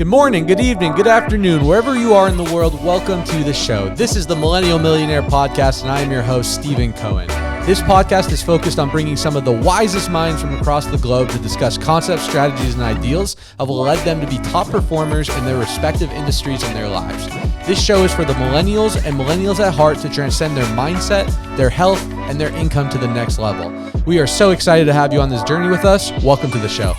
Good morning, good evening, good afternoon, wherever you are in the world, welcome to the show. This is the Millennial Millionaire Podcast, and I am your host, Stephen Cohen. This podcast is focused on bringing some of the wisest minds from across the globe to discuss concepts, strategies, and ideals that will lead them to be top performers in their respective industries and their lives. This show is for the millennials and millennials at heart to transcend their mindset, their health, and their income to the next level. We are so excited to have you on this journey with us. Welcome to the show.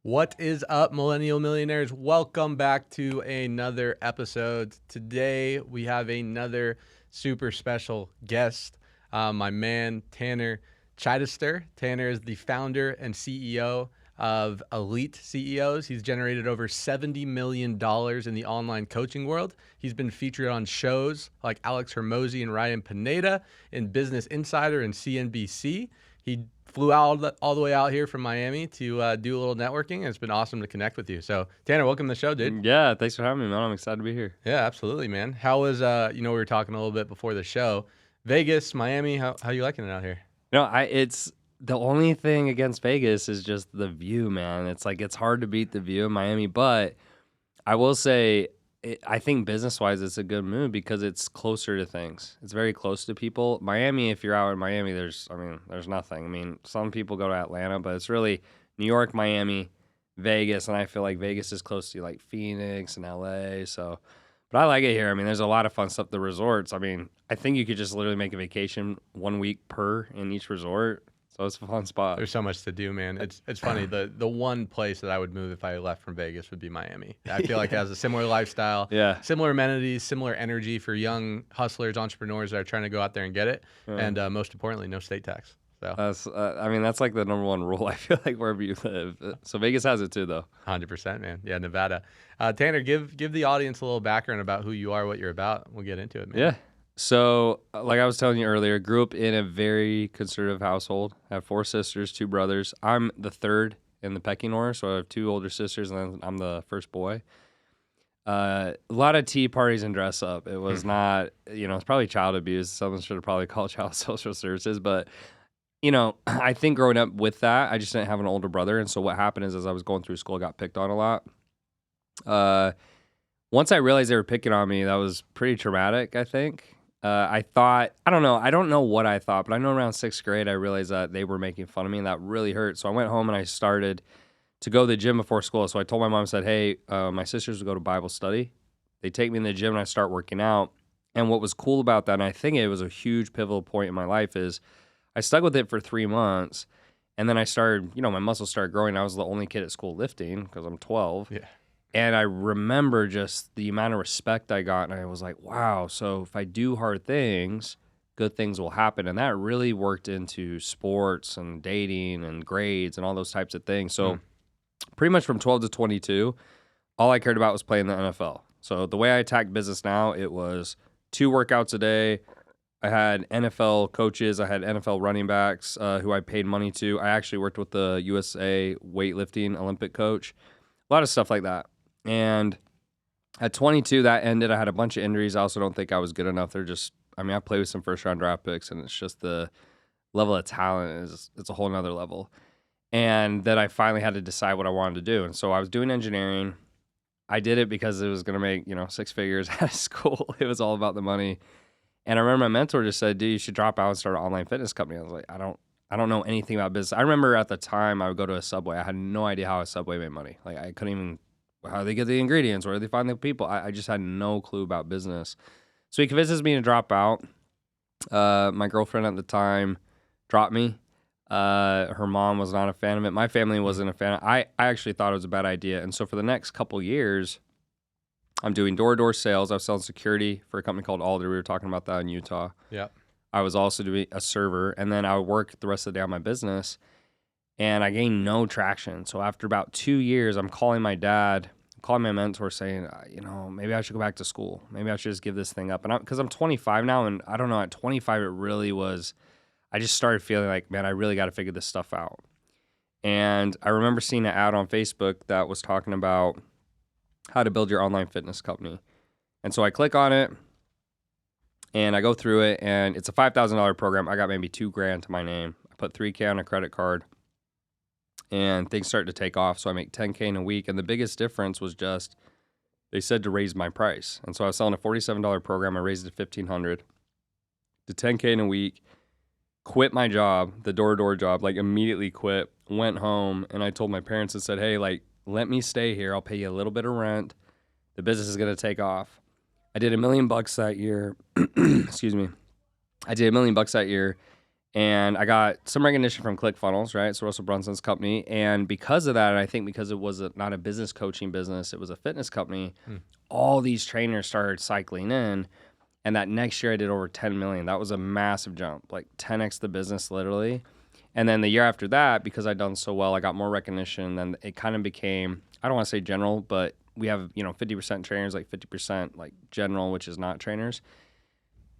What is up, Millennial Millionaires? Welcome back to another episode. Today, we have another super special guest, my man, Tanner Chidester. Tanner is the founder and CEO of Elite CEOs. He's generated over $70 million in the online coaching world. He's been featured on shows like Alex Hormozi and Ryan Pineda, in Business Insider and CNBC. He flew out all the way out here from Miami to do a little networking, and it's been awesome to connect with you. So, Tanner, welcome to the show, dude. Yeah, thanks for having me, man. I'm excited to be here. Yeah, absolutely, man. How was, we were talking a little bit before the show. Vegas, Miami, how you liking it out here? It's the only thing against Vegas is just the view, man. It's like it's hard to beat the view in Miami, but I will say I think business-wise it's a good move because it's closer to things. It's very close to people. Miami, if you're out in Miami, there's nothing. I mean, some people go to Atlanta, but it's really New York, Miami, Vegas, and I feel like Vegas is close to like Phoenix and LA. So, but I like it here. I mean, there's a lot of fun stuff. The resorts. I mean, I think you could just literally make a vacation 1 week per in each resort. So it's a fun spot. There's so much to do, man. It's funny. The one place that I would move if I left from Vegas would be Miami. I feel like it has a similar lifestyle, similar amenities, similar energy for young hustlers, entrepreneurs that are trying to go out there and get it. And most importantly, no state tax. So that's like the number one rule, I feel like, wherever you live. So Vegas has it too, though. 100%, man. Yeah, Nevada. Tanner, give the audience a little background about who you are, what you're about. We'll get into it, man. Yeah. So, like I was telling you earlier, grew up in a very conservative household. I have 4 sisters, 2 brothers. I'm the third in the pecking order, so I have 2 older sisters, and then I'm the first boy. A lot of tea parties and dress up. It was not, it's probably child abuse. Someone should have probably called child social services, but I think growing up with that, I just didn't have an older brother, and so what happened is as I was going through school, I got picked on a lot. Once I realized they were picking on me, that was pretty traumatic, I think. I don't know what I thought, but I know around 6th grade, I realized that they were making fun of me, and that really hurt. So I went home and I started to go to the gym before school. So I told my mom, I said, hey, my sisters would go to Bible study. They take me in the gym and I start working out. And what was cool about that, and I think it was a huge pivotal point in my life, is I stuck with it for 3 months. And then I started, my muscles started growing. I was the only kid at school lifting because I'm 12. Yeah. And I remember just the amount of respect I got, and I was like, wow, so if I do hard things, good things will happen. And that really worked into sports and dating and grades and all those types of things. So pretty much from 12 to 22, all I cared about was playing the NFL. So the way I attacked business now, it was 2 workouts a day. I had NFL coaches. I had NFL running backs who I paid money to. I actually worked with the USA weightlifting Olympic coach. A lot of stuff like that. And at 22, that ended. I had a bunch of injuries. I also don't think I was good enough. I played with some first-round draft picks, and it's just the level of talent it's a whole nother level. And then I finally had to decide what I wanted to do. And so I was doing engineering. I did it because it was going to make, 6 figures out of school. It was all about the money. And I remember my mentor just said, dude, you should drop out and start an online fitness company. I was like, I don't know anything about business. I remember at the time I would go to a Subway. I had no idea how a Subway made money. Like I couldn't even, how do they get the ingredients? Where do they find the people? I just had no clue about business. So he convinces me to drop out. My girlfriend at the time dropped me. Her mom was not a fan of it. My family wasn't a fan. I actually thought it was a bad idea. And so for the next couple years, I'm doing door-to-door sales. I was selling security for a company called Alder. We were talking about that in Utah. Yeah. I was also doing a server, and then I would work the rest of the day on my business, and I gained no traction. So after about 2 years, I'm calling my dad, calling my mentor saying, maybe I should go back to school. Maybe I should just give this thing up. And because I'm 25 now, and I don't know, at 25, it really was, I just started feeling like, man, I really got to figure this stuff out. And I remember seeing an ad on Facebook that was talking about how to build your online fitness company. And so I click on it, and I go through it, and it's a $5,000 program. I got maybe $2,000 to my name. I put $3,000 on a credit card. and things started to take off. So I make $10K in a week. And the biggest difference was just they said to raise my price. And so I was selling a $47 program. I raised it to $1,500 to $10K in a week, quit my job, the door-to-door job, like immediately quit, went home. And I told my parents and said, hey, like, let me stay here. I'll pay you a little bit of rent. The business is going to take off. I did $1 million that year. Excuse me. I did $1 million that year. And I got some recognition from ClickFunnels, right? So Russell Brunson's company. And because of that, and I think because it was not a business coaching business, it was a fitness company, all these trainers started cycling in. And that next year I did over 10 million. That was a massive jump, like 10x the business literally. And then the year after that, because I'd done so well, I got more recognition. Then it kind of became, I don't want to say general, but we have, 50% trainers, like 50% like general, which is not trainers.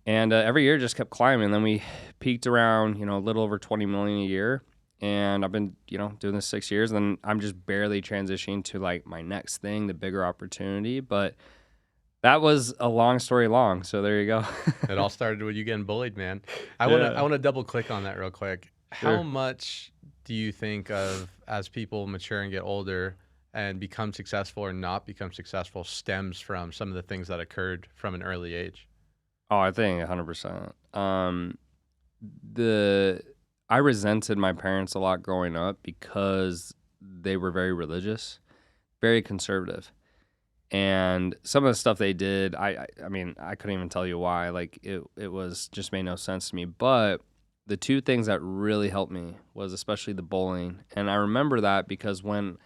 And every year just kept climbing. Then we peaked around, a little over 20 million a year. And I've been, doing this 6 years. And then I'm just barely transitioning to like my next thing, the bigger opportunity. But that was a long story long. So there you go. It all started with you getting bullied, man. I want to double click on that real quick. Sure. How much do you think of as people mature and get older and become successful or not become successful stems from some of the things that occurred from an early age? Oh, I think 100%. I resented my parents a lot growing up because they were very religious, very conservative. And some of the stuff they did, I mean, I couldn't even tell you why. Like it was just made no sense to me. But the two things that really helped me was especially the bullying. And I remember that because when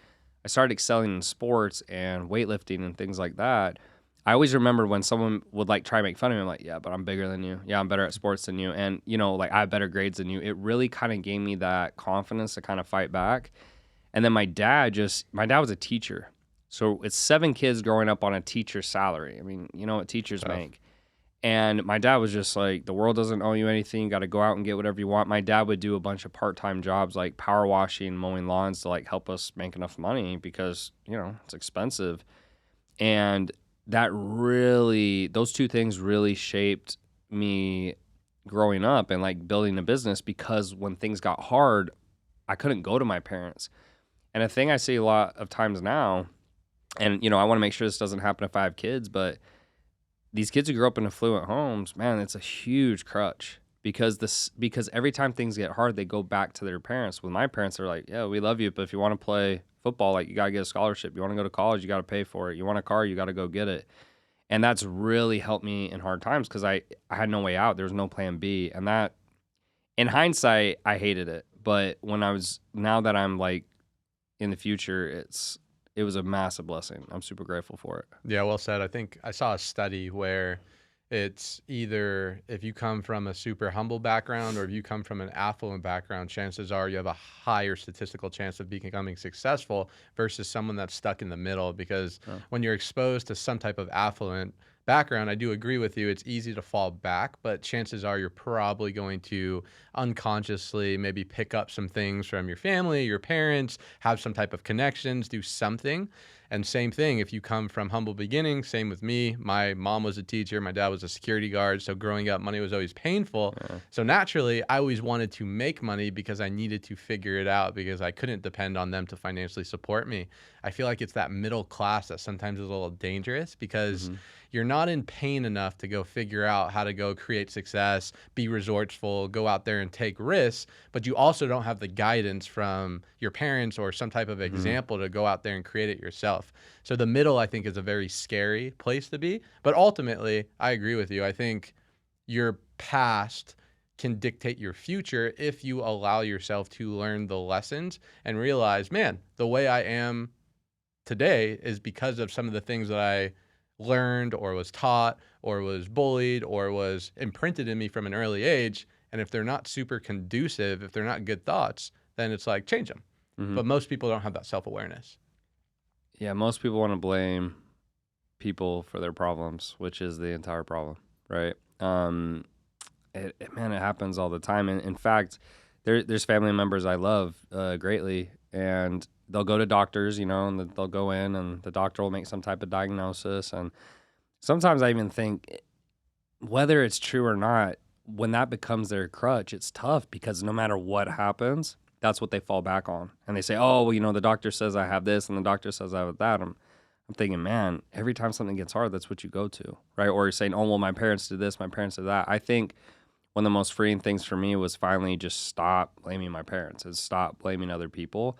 I started excelling in sports and weightlifting and things like that, I always remember when someone would like try to make fun of me. I'm like, yeah, but I'm bigger than you. Yeah, I'm better at sports than you. And, like I have better grades than you. It really kind of gave me that confidence to kind of fight back. And then my dad was a teacher. So it's 7 kids growing up on a teacher's salary. I mean, you know what teachers make. And my dad was just like, the world doesn't owe you anything. You got to go out and get whatever you want. My dad would do a bunch of part-time jobs like power washing, mowing lawns to like help us make enough money because, it's expensive. And those two things really shaped me growing up and like building a business because when things got hard, I couldn't go to my parents. And a thing I see a lot of times now, and, I want to make sure this doesn't happen if I have kids, but these kids who grew up in affluent homes, man, it's a huge crutch because every time things get hard, they go back to their parents. With my parents, they're like, yeah, we love you, but if you want to play football, like you got to get a scholarship. You want to go to college, you got to pay for it. You want a car, you got to go get it. And that's really helped me in hard times because I had no way out. There was no plan B. And that, in hindsight, I hated it. But now that I'm like in the future, it was a massive blessing. I'm super grateful for it. Yeah, well said. I think I saw a study where it's either if you come from a super humble background or if you come from an affluent background, chances are you have a higher statistical chance of becoming successful versus someone that's stuck in the middle. Because when you're exposed to some type of affluent background, I do agree with you. It's easy to fall back, but chances are you're probably going to unconsciously maybe pick up some things from your family, your parents, have some type of connections, do something. And same thing, if you come from humble beginnings, same with me. My mom was a teacher. My dad was a security guard. So growing up, money was always painful. So naturally, I always wanted to make money because I needed to figure it out because I couldn't depend on them to financially support me. I feel like it's that middle class that sometimes is a little dangerous because you're not in pain enough to go figure out how to go create success, be resourceful, go out there and take risks, but you also don't have the guidance from your parents or some type of example to go out there and create it yourself. So the middle, I think, is a very scary place to be. But ultimately, I agree with you. I think your past can dictate your future if you allow yourself to learn the lessons and realize, man, the way I am today is because of some of the things that I learned or was taught or was bullied or was imprinted in me from an early age. And if they're not super conducive, if they're not good thoughts, then it's like change them. But most people don't have that self-awareness. Yeah, most people want to blame people for their problems, which is the entire problem, right? It happens all the time. And in fact, there's family members I love greatly, and they'll go to doctors, and they'll go in and the doctor will make some type of diagnosis. And sometimes I even think whether it's true or not, when that becomes their crutch, it's tough because no matter what happens, that's what they fall back on. And they say, oh, well, the doctor says I have this and the doctor says I have that. I'm thinking, man, every time something gets hard, that's what you go to, right? Or you're saying, oh, well, my parents did this, my parents did that. I think one of the most freeing things for me was finally just stop blaming my parents and stop blaming other people.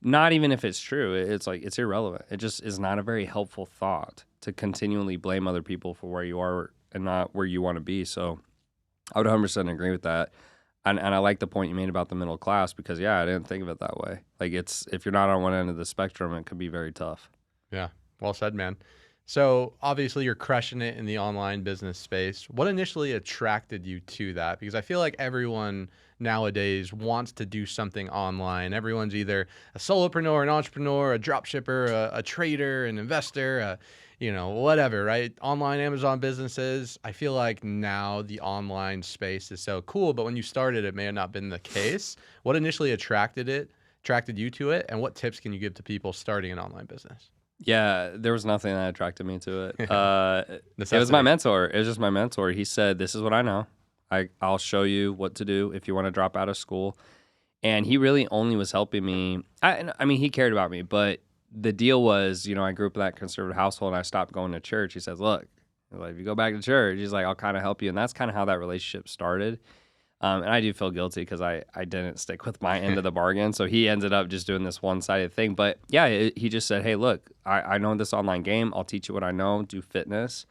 Not even if it's true. It's like, it's irrelevant. It just is not a very helpful thought to continually blame other people for where you are and not where you want to be. So I would 100% agree with that. And I like the point you made about the middle class because, yeah, I didn't think of it that way. Like, if you're not on one end of the spectrum, it could be very tough. Yeah, well said, man. So obviously you're crushing it in the online business space. What initially attracted you to that? Because I feel like everyone nowadays wants to do something online. Everyone's either a solopreneur, an entrepreneur, a drop shipper, a trader, an investor, whatever, right? Online Amazon businesses. I feel like now the online space is so cool, but when you started, it may have not been the case. What initially attracted you to it? And what tips can you give to people starting an online business? Yeah, there was nothing that attracted me to it. It was my mentor. It was just my mentor. He said, this is what I know. I'll show you what to do if you want to drop out of school. And he really only was helping me. I mean, he cared about me, but the deal was, I grew up in that conservative household and I stopped going to church. He says, look, if you go back to church, he's like, I'll kind of help you. And that's kind of how that relationship started. And I do feel guilty because I didn't stick with my end of the bargain. So he ended up just doing this one-sided thing. But yeah, he just said, hey, look, I know this online game. I'll teach you what I know, do fitness.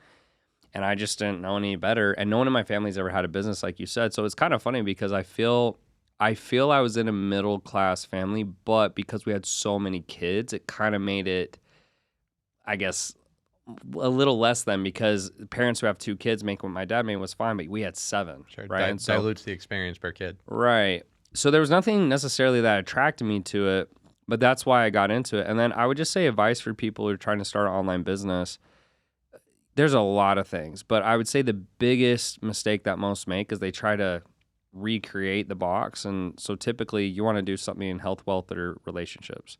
And I just didn't know any better. And no one in my family's ever had a business like you said. So it's kind of funny because I feel I was in a middle-class family, but because we had so many kids, it kind of made it, I guess, a little less than, because parents who have 2 kids make what my dad made was fine, but we had 7. Sure, right? And so, dilutes the experience per kid. Right. So there was nothing necessarily that attracted me to it, but that's why I got into it. And then I would just say advice for people who are trying to start an online business. There's a lot of things, but I would say the biggest mistake that most make is they try to recreate the box. And so typically you want to do something in health, wealth, or relationships.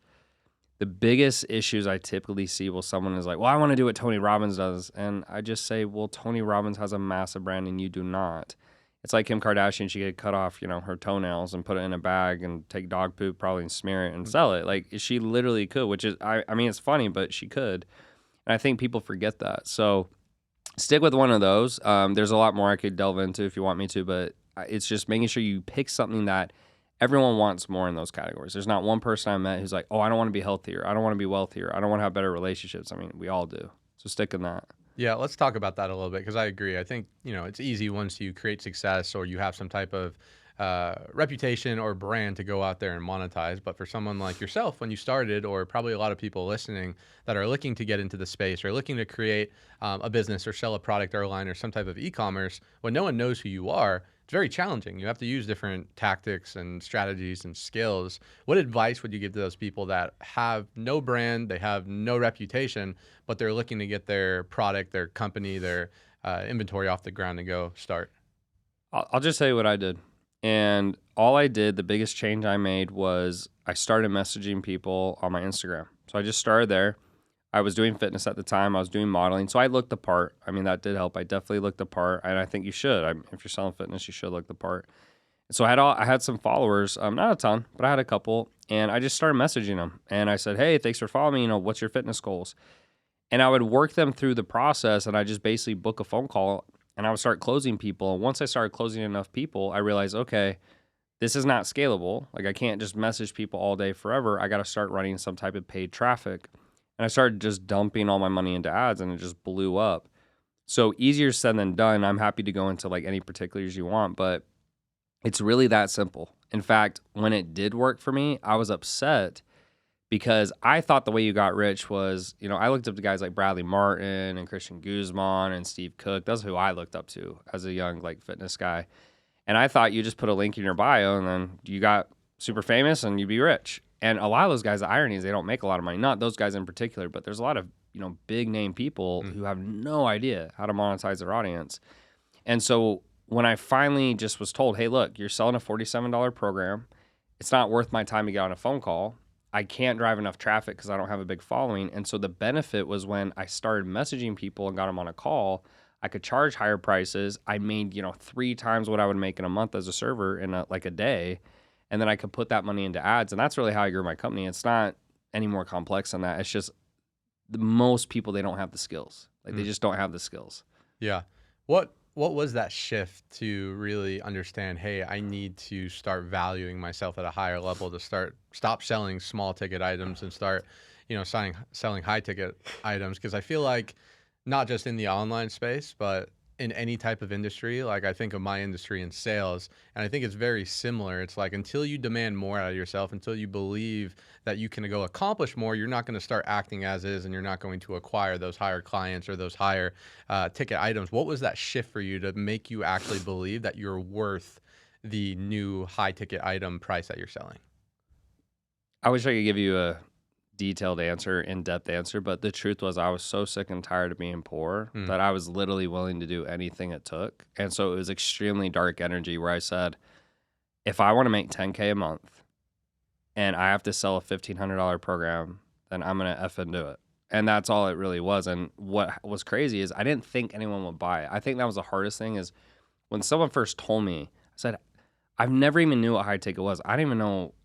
The biggest issues I typically see, someone is like, well, I want to do what Tony Robbins does. And I just say, well, Tony Robbins has a massive brand and you do not. It's like Kim Kardashian. She could cut off, her toenails and put it in a bag and take dog poop probably and smear it and sell it. Like, she literally could, which is, I mean, it's funny, but she could. And I think people forget that. So stick with one of those. There's a lot more I could delve into if you want me to, but it's just making sure you pick something that everyone wants more in those categories. There's not one person I met who's like, oh, I don't want to be healthier. I don't want to be wealthier. I don't want to have better relationships. I mean, we all do. So stick in that. Yeah, let's talk about that a little bit because I agree. I think, it's easy once you create success or you have some type of reputation or brand to go out there and monetize. But for someone like yourself, when you started, or probably a lot of people listening that are looking to get into the space or looking to create a business or sell a product or a line or some type of e-commerce, when no one knows who you are, it's very challenging. You have to use different tactics and strategies and skills. What advice would you give to those people that have no brand, they have no reputation, but they're looking to get their product, their company, their inventory off the ground and go start? I'll just tell you what I did. And all I did, the biggest change I made was I started messaging people on my Instagram. So I just started there. I was doing fitness at the time. I was doing modeling. So I looked the part. I mean, that did help. I definitely looked the part. And I think you should. If you're selling fitness, you should look the part. So I had some followers, not a ton, but I had a couple. And I just started messaging them. And I said, hey, thanks for following me. What's your fitness goals? And I would work them through the process. And I just basically book a phone call. And I would start closing people. And once I started closing enough people, I realized, okay, this is not scalable. Like, I can't just message people all day forever. I got to start running some type of paid traffic. And I started just dumping all my money into ads, and it just blew up. So easier said than done. I'm happy to go into like any particulars you want, but it's really that simple. In fact, when it did work for me, I was upset because I thought the way you got rich was, I looked up to guys like Bradley Martin and Christian Guzman and Steve Cook. That's who I looked up to as a young fitness guy. And I thought you just put a link in your bio and then you got super famous and you'd be rich. And a lot of those guys, the irony is they don't make a lot of money. Not those guys in particular, but there's a lot of, big name people who have no idea how to monetize their audience. And so when I finally just was told, hey, look, you're selling a $47 program. It's not worth my time to get on a phone call. I can't drive enough traffic because I don't have a big following. And so the benefit was when I started messaging people and got them on a call, I could charge higher prices. I made, 3 times what I would make in a month as a server in a day. And then I could put that money into ads. And that's really how I grew my company. It's not any more complex than that. It's just most people, they don't have the skills. Like they just don't have the skills. Yeah. What was that shift to really understand, hey, I need to start valuing myself at a higher level to stop selling small ticket items and start, selling high ticket items? Because I feel like not just in the online space, but in any type of industry, like I think of my industry in sales, and I think it's very similar. It's like until you demand more out of yourself, until you believe that you can go accomplish more, you're not going to start acting as is, and you're not going to acquire those higher clients or those higher ticket items. What was that shift for you to make you actually believe that you're worth the new high ticket item price that you're selling? I wish I could give you a detailed answer, in-depth answer, but the truth was I was so sick and tired of being poor that I was literally willing to do anything it took. And so it was extremely dark energy where I said, if I want to make 10K a month and I have to sell a $1,500 program, then I'm going to effing do it. And that's all it really was. And what was crazy is I didn't think anyone would buy it. I think that was the hardest thing is when someone first told me, I said, I've never even knew what high ticket was. I didn't even know.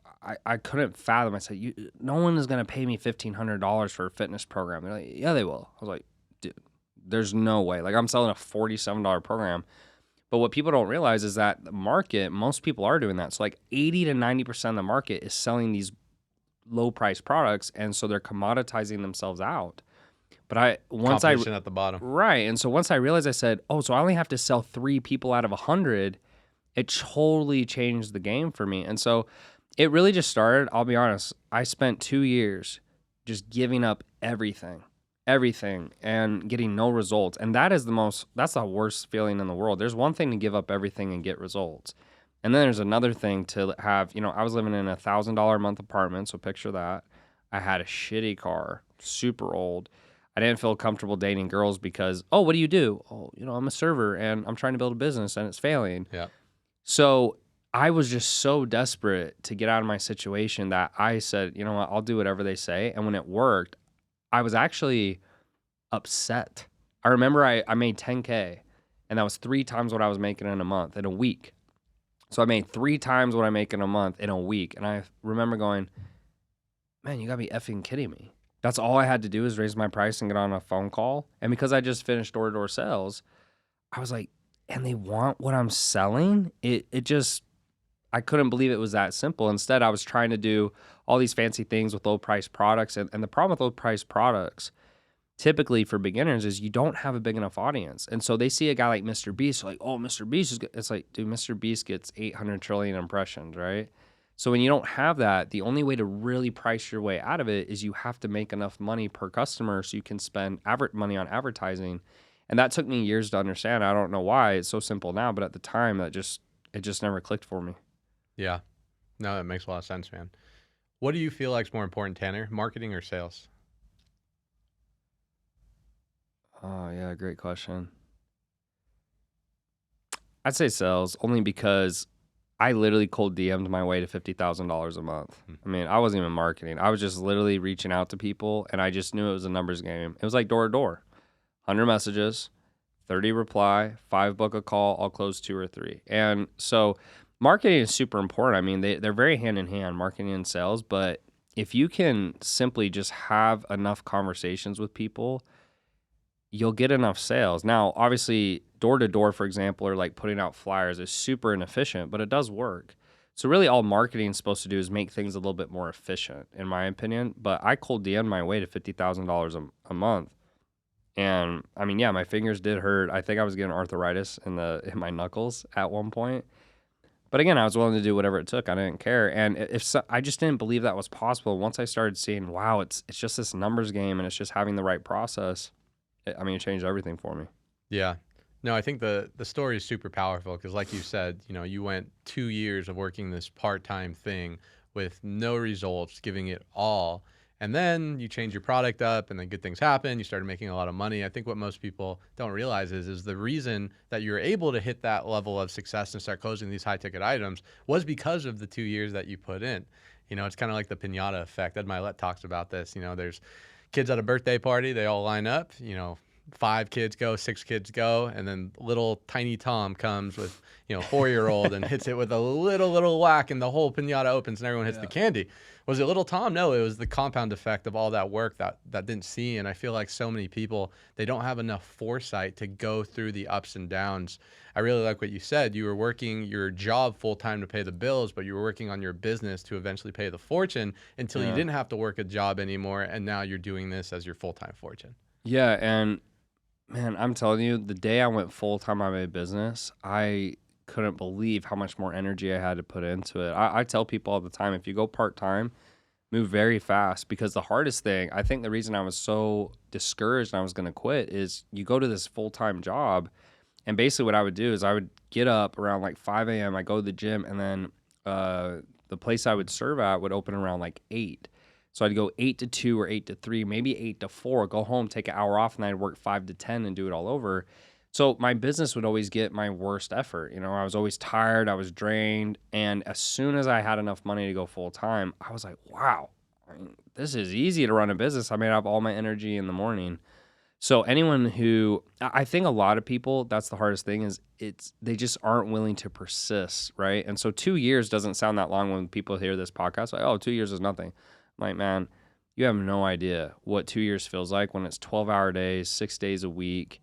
I couldn't fathom. I said, no one is going to pay me $1,500 for a fitness program. They're like, yeah, they will. I was like, dude, there's no way. Like I'm selling a $47 program. But what people don't realize is that the market, most people are doing that. So like 80 to 90% of the market is selling these low price products. And so they're commoditizing themselves out. But Competition at the bottom. Right. And so once I realized, I said, oh, so I only have to sell 3 people out of 100. It totally changed the game for me. And so it really just started, I'll be honest, I spent 2 years just giving up everything, and getting no results. And that's the worst feeling in the world. There's one thing to give up everything and get results. And then there's another thing to have, I was living in a $1,000 a month apartment. So picture that. I had a shitty car, super old. I didn't feel comfortable dating girls because, oh, what do you do? Oh, I'm a server and I'm trying to build a business and it's failing. Yeah. So I was just so desperate to get out of my situation that I said, you know what, I'll do whatever they say. And when it worked, I was actually upset. I remember I made 10K and that was 3 times what I was making in a month, in a week. So I made 3 times what I make in a month in a week. And I remember going, man, you gotta be effing kidding me. That's all I had to do is raise my price and get on a phone call. And because I just finished door-to-door sales, I was like, and they want what I'm selling? It just, I couldn't believe it was that simple. Instead, I was trying to do all these fancy things with low-priced products. And the problem with low-priced products, typically for beginners, is you don't have a big enough audience. And so they see a guy like Mr. Beast, like, oh, Mr. Beast is good. It's like, dude, Mr. Beast gets 800 trillion impressions, right? So when you don't have that, the only way to really price your way out of it is you have to make enough money per customer so you can spend money on advertising. And that took me years to understand. I don't know why. It's so simple now, but at the time, it just never clicked for me. Yeah. No, that makes a lot of sense, man. What do you feel like is more important, Tanner? Marketing or sales? Oh, yeah, great question. I'd say sales, only because I literally cold DM'd my way to $50,000 a month. I mean, I wasn't even marketing. I was just literally reaching out to people, and I just knew it was a numbers game. It was like door to door. 100 messages, 30 reply, 5 book a call, I'll close 2 or 3. And so marketing is super important. I mean, they're very hand in hand, marketing and sales. But if you can simply just have enough conversations with people, you'll get enough sales. Now, obviously, door to door, for example, or like putting out flyers is super inefficient, but it does work. So really all marketing is supposed to do is make things a little bit more efficient, in my opinion. But I cold DM'd my way to $50,000 a month. And I mean, yeah, my fingers did hurt. I think I was getting arthritis in my knuckles at one point. But again, I was willing to do whatever it took. I didn't care. And I just didn't believe that was possible. Once I started seeing, wow, it's just this numbers game and it's just having the right process. It changed everything for me. Yeah. No, I think the story is super powerful because like you said, you went 2 years of working this part-time thing with no results, giving it all. And then you change your product up and then good things happen. You started making a lot of money. I think what most people don't realize is the reason that you're able to hit that level of success and start closing these high ticket items was because of the 2 years that you put in. It's kind of like the piñata effect. Ed Milet talks about this. There's kids at a birthday party, they all line up, 5 kids go, 6 kids go, and then little tiny Tom comes with, 4-year-old and hits it with a little whack, and the whole pinata opens and everyone hits the candy. Was it little Tom? No, it was the compound effect of all that work that didn't see. And I feel like so many people, they don't have enough foresight to go through the ups and downs. I really like what you said. You were working your job full time to pay the bills, but you were working on your business to eventually pay the fortune until you didn't have to work a job anymore. And now you're doing this as your full-time fortune. Yeah, and man, I'm telling you, the day I went full-time on my business, I couldn't believe how much more energy I had to put into it. I tell people all the time, if you go part-time, move very fast, because the hardest thing, I think the reason I was so discouraged and I was going to quit is you go to this full-time job, and basically what I would do is I would get up around like 5 a.m., I go to the gym, and then the place I would serve at would open around like 8. So I'd go 8 to 2 or 8 to 3, maybe 8 to 4, go home, take an hour off, and then I'd work 5 to 10 and do it all over. So my business would always get my worst effort. I was always tired, I was drained. And as soon as I had enough money to go full time, I was like, wow, this is easy to run a business. I have all my energy in the morning. So anyone who, I think a lot of people, that's the hardest thing, is they just aren't willing to persist, right? And so 2 years doesn't sound that long when people hear this podcast, like, oh, 2 years is nothing. I'm like, man, you have no idea what 2 years feels like when it's 12-hour days, 6 days a week,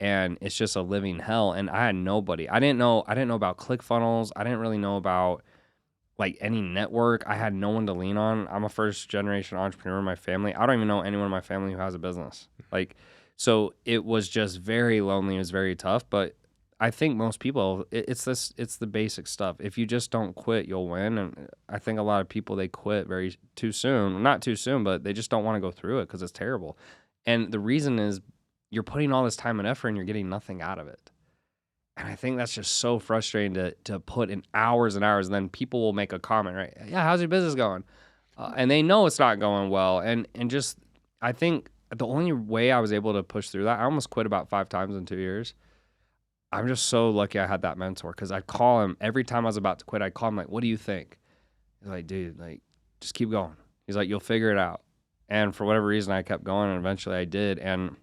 and it's just a living hell. And I had nobody. I didn't know about ClickFunnels. I didn't really know about like any network. I had no one to lean on. I'm a first generation entrepreneur in my family. I don't even know anyone in my family who has a business. So it was just very lonely. It was very tough, but I think most people, it's the basic stuff. If you just don't quit, you'll win. And I think a lot of people, they quit too soon. Not too soon, but they just don't want to go through it because it's terrible. And the reason is you're putting all this time and effort and you're getting nothing out of it. And I think that's just so frustrating to put in hours and hours, and then people will make a comment, right? Yeah, how's your business going? And they know it's not going well. And just, I think the only way I was able to push through that, I almost quit about 5 times in 2 years. I'm just so lucky I had that mentor, because I'd call him every time I was about to quit. I'd call him like, what do you think? He's like, dude, like, just keep going. He's like, you'll figure it out. And for whatever reason, I kept going, and eventually I did. And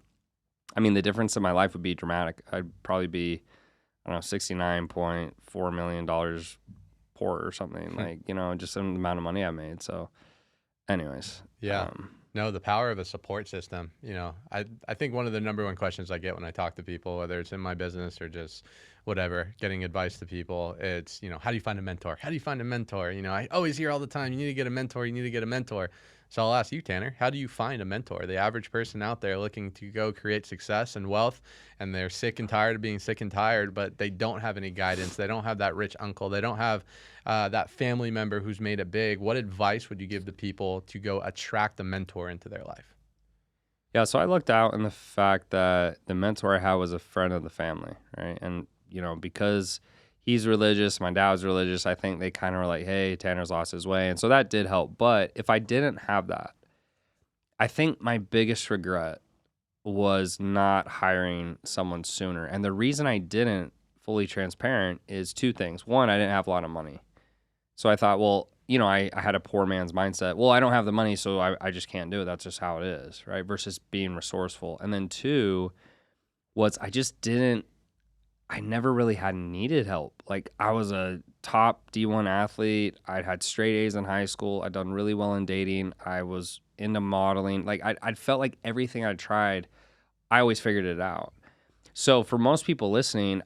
the difference in my life would be dramatic. I'd probably be, I don't know, $69.4 million poor or something, just the amount of money I made. So anyways. Yeah. No, the power of a support system. I think one of the number one questions I get when I talk to people, whether it's in my business or just whatever, getting advice to people, it's, how do you find a mentor? How do you find a mentor? I always hear all the time, you need to get a mentor, you need to get a mentor. So I'll ask you, Tanner, how do you find a mentor? The average person out there looking to go create success and wealth, and they're sick and tired of being sick and tired, but they don't have any guidance. They don't have that rich uncle. They don't have that family member who's made it big. What advice would you give to people to go attract a mentor into their life? Yeah, so I looked out in the fact that the mentor I had was a friend of the family, right? And, because he's religious, my dad was religious, I think they kind of were like, hey, Tanner's lost his way. And so that did help. But if I didn't have that, I think my biggest regret was not hiring someone sooner. And the reason I didn't, fully transparent, is 2 things. One, I didn't have a lot of money. So I thought, well, I had a poor man's mindset. Well, I don't have the money, so I just can't do it. That's just how it is, right? Versus being resourceful. And then 2 was I never really had needed help. Like, I was a top D1 athlete. I'd had straight A's in high school. I'd done really well in dating. I was into modeling. Like, I'd felt like everything I'd tried, I always figured it out. So for most people listening,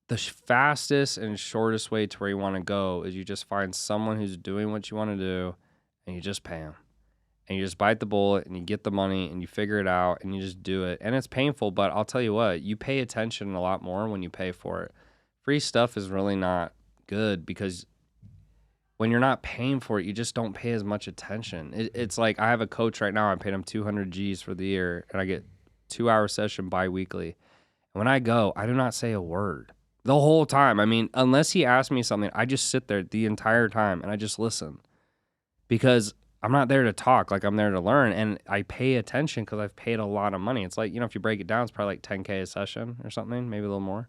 the fastest and shortest way to where you want to go is you just find someone who's doing what you want to do, and you just pay them. And you just bite the bullet, and you get the money, and you figure it out, and you just do it. And it's painful, but I'll tell you what, you pay attention a lot more when you pay for it. Free stuff is really not good, because when you're not paying for it, you just don't pay as much attention. It's like, I have a coach right now, I paid him 200 G's for the year, and I get 2-hour session bi-weekly. And when I go, I do not say a word the whole time. Unless he asks me something, I just sit there the entire time, and I just listen, because I'm not there to talk. Like, I'm there to learn, and I pay attention because I've paid a lot of money. It's like, if you break it down, it's probably like $10K a session or something, maybe a little more.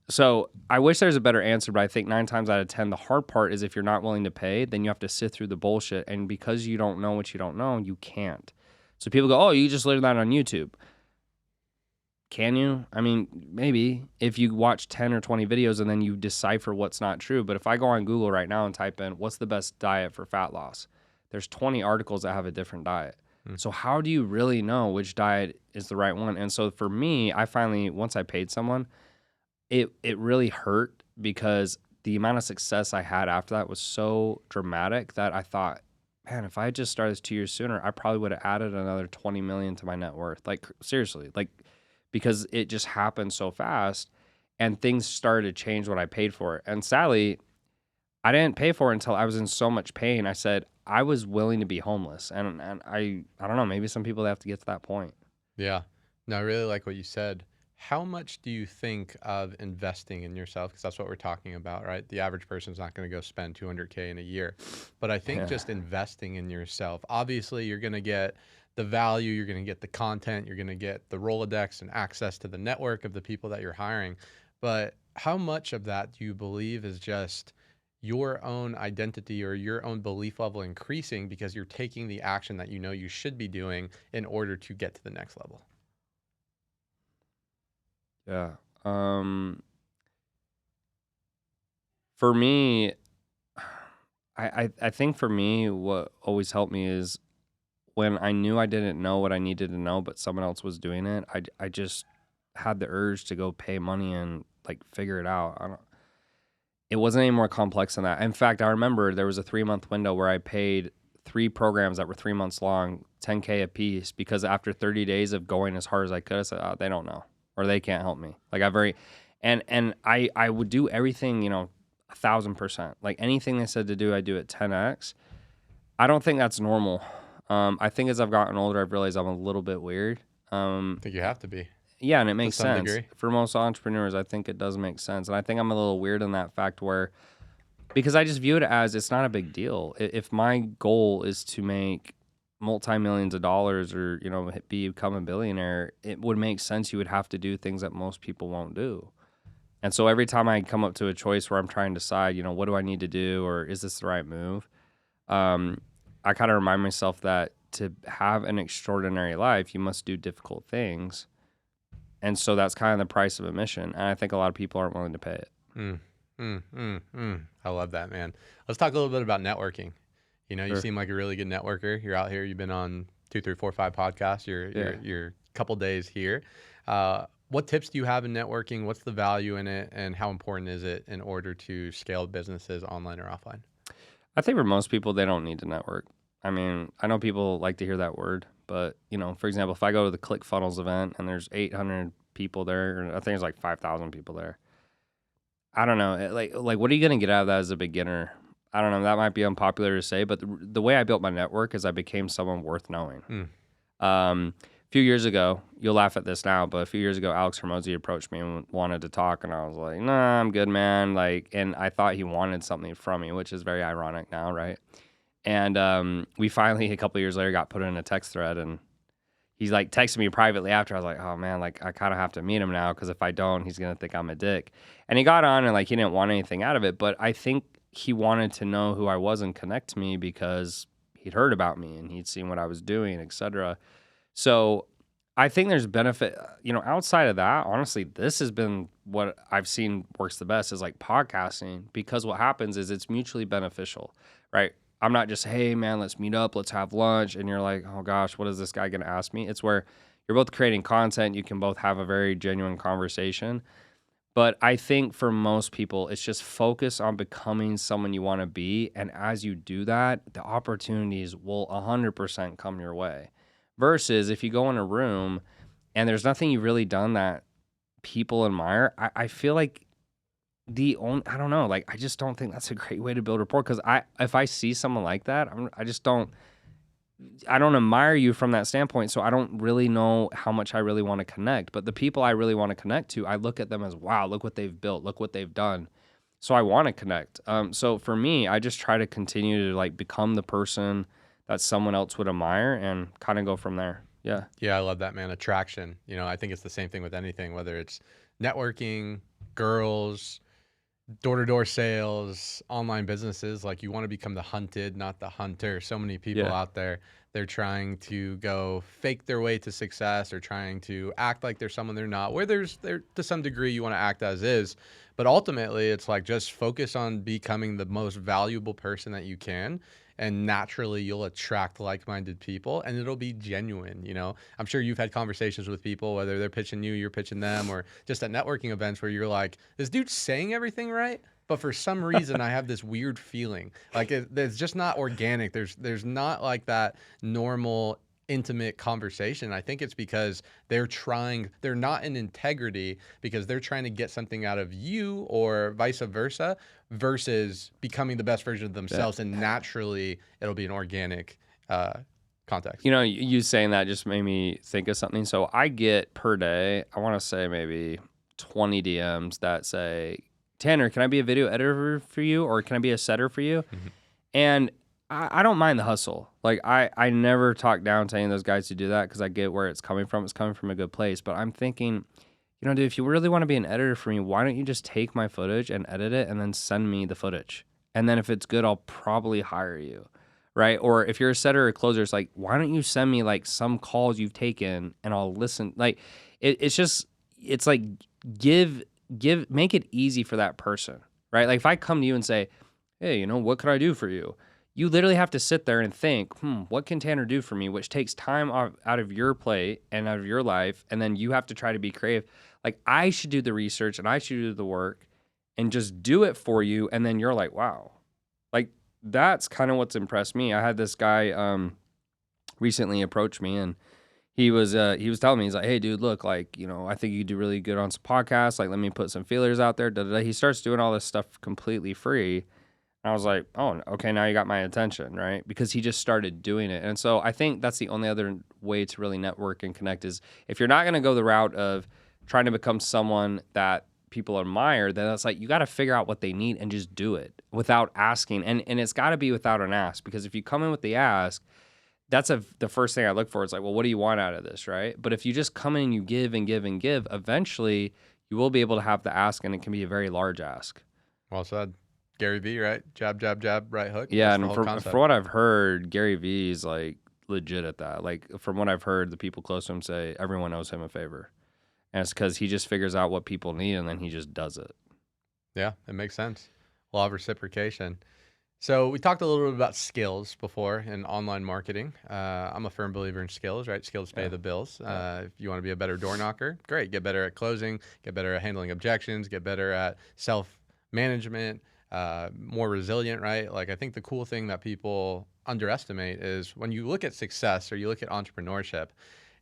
So I wish there's a better answer, but I think 9 times out of 10, the hard part is if you're not willing to pay, then you have to sit through the bullshit. And because you don't know what you don't know, you can't. So people go, oh, you just learned that on YouTube. Can you? I mean, maybe if you watch 10 or 20 videos and then you decipher what's not true. But if I go on Google right now and type in what's the best diet for fat loss, there's 20 articles that have a different diet. So how do you really know which diet is the right one? And so for me, I finally, once I paid someone, it really hurt because the amount of success I had after that was so dramatic that I thought, man, if I had just started this 2 years sooner, I probably would have added another 20 million to my net worth. Like seriously, like, because it just happened so fast and things started to change when I paid for it. And sadly, I didn't pay for it until I was in so much pain. I said I was willing to be homeless. And I don't know, maybe some people have to get to that point. Yeah. No, I really like what you said. How much do you think of investing in yourself? Because that's what we're talking about, right? The average person's not going to go spend 200K in a year. But I think Yeah. just investing in yourself, obviously you're going to get the value, you're going to get the content, you're going to get the Rolodex and access to the network of the people that you're hiring. But how much of that do you believe is just your own identity or your own belief level increasing because you're taking the action that you know you should be doing in order to get to the next level? Yeah. For me, I think for me, what always helped me is when I knew I didn't know what I needed to know, but someone else was doing it, I just had the urge to go pay money and like figure it out. It wasn't any more complex than that. In fact, I remember there was a 3-month window where I paid 3 programs that were 3 months long, 10K a piece, because after 30 days of going as hard as I could, I said, oh, they don't know, or they can't help me. Like I would do everything, 1,000%. Like anything they said to do, I do at 10x. I don't think that's normal. I think as I've gotten older, I've realized I'm a little bit weird. I think you have to be Yeah, and it to makes some sense. degree. For most entrepreneurs, I think it does make sense. And I think I'm a little weird in that fact where, because I just view it as it's not a big deal. If my goal is to make multi-millions of dollars or, become a billionaire, it would make sense you would have to do things that most people won't do. And so every time I come up to a choice where I'm trying to decide, what do I need to do or is this the right move? I kind of remind myself that to have an extraordinary life, you must do difficult things. And so that's kind of the price of admission. And I think a lot of people aren't willing to pay it. I love that, man. Let's talk a little bit about networking. You Sure. seem like a really good networker. You're out here. You've been on 2, 3, 4, 5 podcasts. You're a couple days here. What tips do you have in networking? What's the value in it, and how important is it in order to scale businesses online or offline? I think for most people, they don't need to network. I mean, I know people like to hear that word, but, for example, if I go to the ClickFunnels event and there's 800 people there, or I think there's like 5,000 people there. I don't know. Like, what are you going to get out of that as a beginner? I don't know. That might be unpopular to say, but the way I built my network is I became someone worth knowing. A few years ago, you'll laugh at this now, but a few years ago, Alex Hermosi approached me and wanted to talk, and I was like, "Nah, I'm good, man." And I thought he wanted something from me, which is very ironic now, right? And we finally, a couple of years later, got put in a text thread, and he's like texting me privately after. I was like, "Oh man, like I kind of have to meet him now because if I don't, he's gonna think I'm a dick." And he got on, and like he didn't want anything out of it, but I think he wanted to know who I was and connect to me because he'd heard about me and he'd seen what I was doing, etc. So I think there's benefit, outside of that, honestly, this has been what I've seen works the best is like podcasting, because what happens is it's mutually beneficial, right? I'm not just, hey man, let's meet up, let's have lunch. And you're like, oh gosh, what is this guy going to ask me? It's where you're both creating content. You can both have a very genuine conversation. But I think for most people, it's just focus on becoming someone you want to be. And as you do that, the opportunities will 100% come your way. Versus if you go in a room and there's nothing you've really done that people admire, I feel like I don't know, like I just don't think that's a great way to build rapport. Because if I see someone like that, I don't admire you from that standpoint, so I don't really know how much I really want to connect. But the people I really want to connect to, I look at them as, wow, look what they've built, look what they've done. So I want to connect. So for me, I just try to continue to like become the person that someone else would admire and kind of go from there. Yeah. Yeah, I love that, man. Attraction. I think it's the same thing with anything, whether it's networking, girls, door-to-door sales, online businesses, like you want to become the hunted, not the hunter. So many people Yeah. out there, they're trying to go fake their way to success or trying to act like they're someone they're not, where there to some degree you want to act as is. But ultimately, it's like just focus on becoming the most valuable person that you can. And naturally, you'll attract like-minded people, and it'll be genuine. I'm sure you've had conversations with people, whether they're pitching you, you're pitching them, or just at networking events where you're like, "This dude's saying everything right, but for some reason, I have this weird feeling like it's just not organic. There's not like that normal." Intimate conversation. I think it's because they're not in integrity because they're trying to get something out of you or vice versa versus becoming the best version of Yeah. themselves. And naturally, it'll be an organic context. You saying that just made me think of something. So I get per day, I want to say maybe 20 DMs that say, Tanner, can I be a video editor for you? Or can I be a setter for you? Mm-hmm. And I don't mind the hustle. Like I never talk down to any of those guys who do that because I get where it's coming from. It's coming from a good place. But I'm thinking, dude, if you really want to be an editor for me, why don't you just take my footage and edit it and then send me the footage? And then if it's good, I'll probably hire you. Right? Or if you're a setter or closer, it's like, why don't you send me like some calls you've taken and I'll listen. Like it's like make it easy for that person. Right? Like if I come to you and say, hey, what can I do for you? You literally have to sit there and think, what can Tanner do for me? Which takes time out of your plate and out of your life. And then you have to try to be creative. Like I should do the research and I should do the work and just do it for you. And then you're like, wow, like that's kind of what's impressed me. I had this guy recently approach me and he was telling me, he's like, hey dude, look, like, I think you do really good on some podcasts. Like, let me put some feelers out there. He starts doing all this stuff completely free. I was like, oh, okay, now you got my attention, right? Because he just started doing it. And so I think that's the only other way to really network and connect is if you're not going to go the route of trying to become someone that people admire, then it's like you got to figure out what they need and just do it without asking. And it's got to be without an ask because if you come in with the ask, that's the first thing I look for. It's like, well, what do you want out of this, right? But if you just come in and you give and give and give, eventually you will be able to have the ask and it can be a very large ask. Well said. Gary Vee, right? Jab, jab, jab, right hook. Yeah, That's and for what I've heard, Gary Vee is like legit at that. Like from what I've heard, the people close to him say everyone owes him a favor, and it's because he just figures out what people need and then he just does it. Yeah, it makes sense. Law of reciprocation. So we talked a little bit about skills before in online marketing. I'm a firm believer in skills, right? Skills pay the bills. If you want to be a better door knocker, great. Get better at closing, get better at handling objections, get better at self-management, more resilient, right? Like I think the cool thing that people underestimate is when you look at success or you look at entrepreneurship,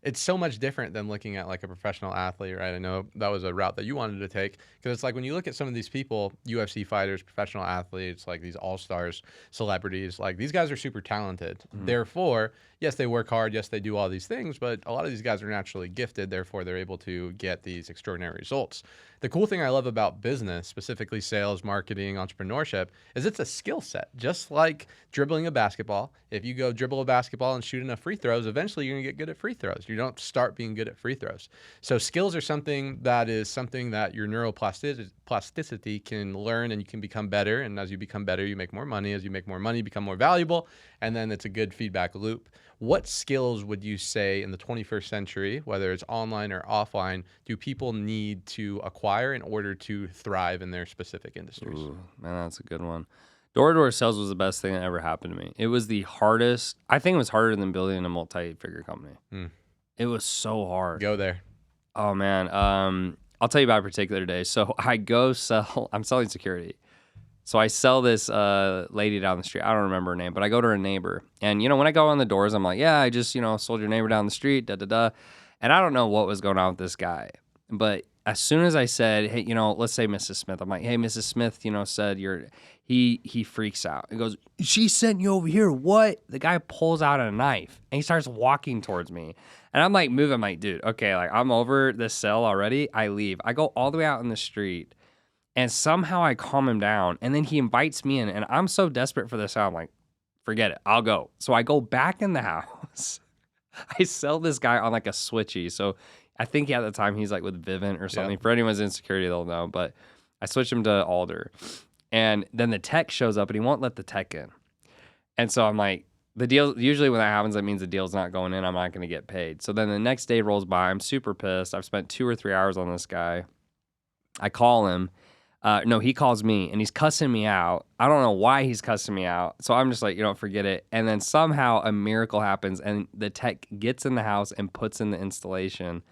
it's so much different than looking at like a professional athlete, right? I know that was a route that you wanted to take because it's like when you look at some of these people, UFC fighters, professional athletes, like these all-stars, celebrities, like these guys are super talented. Mm-hmm. Therefore, yes, they work hard. Yes, they do all these things, but a lot of these guys are naturally gifted. Therefore, they're able to get these extraordinary results. The cool thing I love about business, specifically sales, marketing, entrepreneurship, is it's a skill set. Just like dribbling a basketball, if you go dribble a basketball and shoot enough free throws, eventually you're going to get good at free throws. You don't start being good at free throws. So skills are something that your neuroplasticity can learn and you can become better. And as you become better, you make more money. As you make more money, you become more valuable. And then it's a good feedback loop. What skills would you say in the 21st century, whether it's online or offline, do people need to acquire in order to thrive in their specific industries? Ooh, man, that's a good one. Door-to-door sales was the best thing that ever happened to me. It was the hardest. I think it was harder than building a multi-figure company. It was so hard. Go there. Oh, man. I'll tell you about a particular day. So I'm selling security. So I sell this lady down the street. I don't remember her name, but I go to her neighbor. And, when I go on the doors, I'm like, yeah, I just, sold your neighbor down the street, da-da-da. And I don't know what was going on with this guy. But as soon as I said, hey, let's say Mrs. Smith. I'm like, hey, Mrs. Smith, said he freaks out. He goes, she sent you over here. What? The guy pulls out a knife and he starts walking towards me. And I'm like, moving. I'm like, dude, okay, like I'm over this cell already. I leave. I go all the way out in the street. And somehow I calm him down. And then he invites me in. And I'm so desperate for this. I'm like, forget it. I'll go. So I go back in the house. I sell this guy on like a switchy. So I think at the time he's like with Vivint or something. Yep. For anyone's in security, they'll know. But I switch him to Alder. And then the tech shows up and he won't let the tech in. And so I'm like, the deal, usually when that happens, that means the deal's not going in. I'm not going to get paid. So then the next day rolls by. I'm super pissed. I've spent 2 or 3 hours on this guy. I call him. No, he calls me and he's cussing me out. I don't know why he's cussing me out. So I'm just like, forget it. And then somehow a miracle happens and the tech gets in the house and puts in the installation.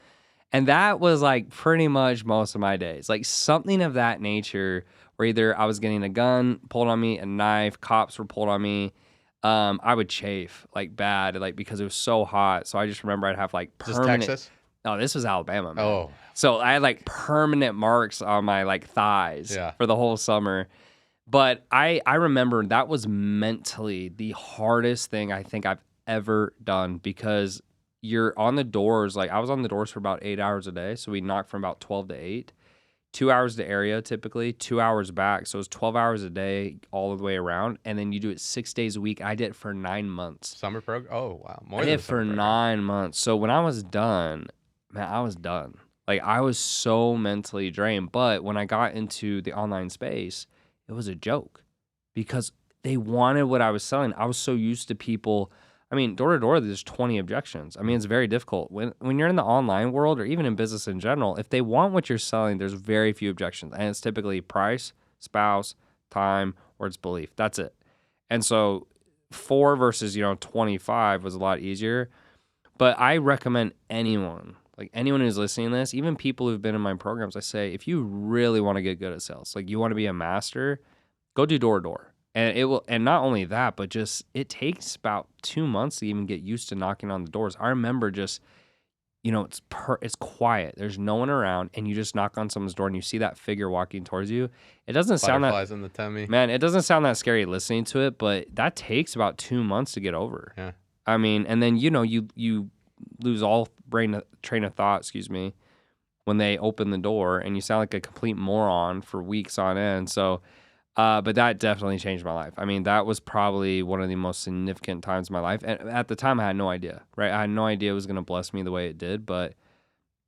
And that was like pretty much most of my days. Like something of that nature where either I was getting a gun pulled on me, a knife, cops were pulled on me. I would chafe like bad, like because it was so hot. So I just remember I'd have like permanent. Is this Texas? Oh, this was Alabama, man. Oh. So I had like permanent marks on my like thighs for the whole summer. But I remember that was mentally the hardest thing I think I've ever done because you're on the doors. Like I was on the doors for about 8 hours a day. So we knocked from about 12 to 8. 2 hours to area typically, 2 hours back. So it's 12 hours a day all the way around. And then you do it 6 days a week. I did it for 9 months. Summer program? Oh, wow. I did it for 9 months. So when I was done, man, I was done. Like I was so mentally drained. But when I got into the online space, it was a joke because they wanted what I was selling. I was so used to people. I mean, door to door, there's 20 objections. I mean, it's very difficult. When you're in the online world or even in business in general, if they want what you're selling, there's very few objections. And it's typically price, spouse, time, or it's belief. That's it. And so 4 versus, 25 was a lot easier. But I recommend anyone, like anyone who's listening to this, even people who've been in my programs, I say, if you really want to get good at sales, like you want to be a master, go do door to door. And it will, and not only that, but just it takes about 2 months to even get used to knocking on the doors. I remember just, it's quiet. There's no one around, and you just knock on someone's door, and you see that figure walking towards you. It doesn't sound Butterflies in the tummy. Man, it doesn't sound that scary listening to it, but that takes about 2 months to get over. Yeah. I mean, and then you lose all train of thought, when they open the door, and you sound like a complete moron for weeks on end. So. But that definitely changed my life. I mean, that was probably one of the most significant times in my life. And at the time, I had no idea, right? I had no idea it was going to bless me the way it did. But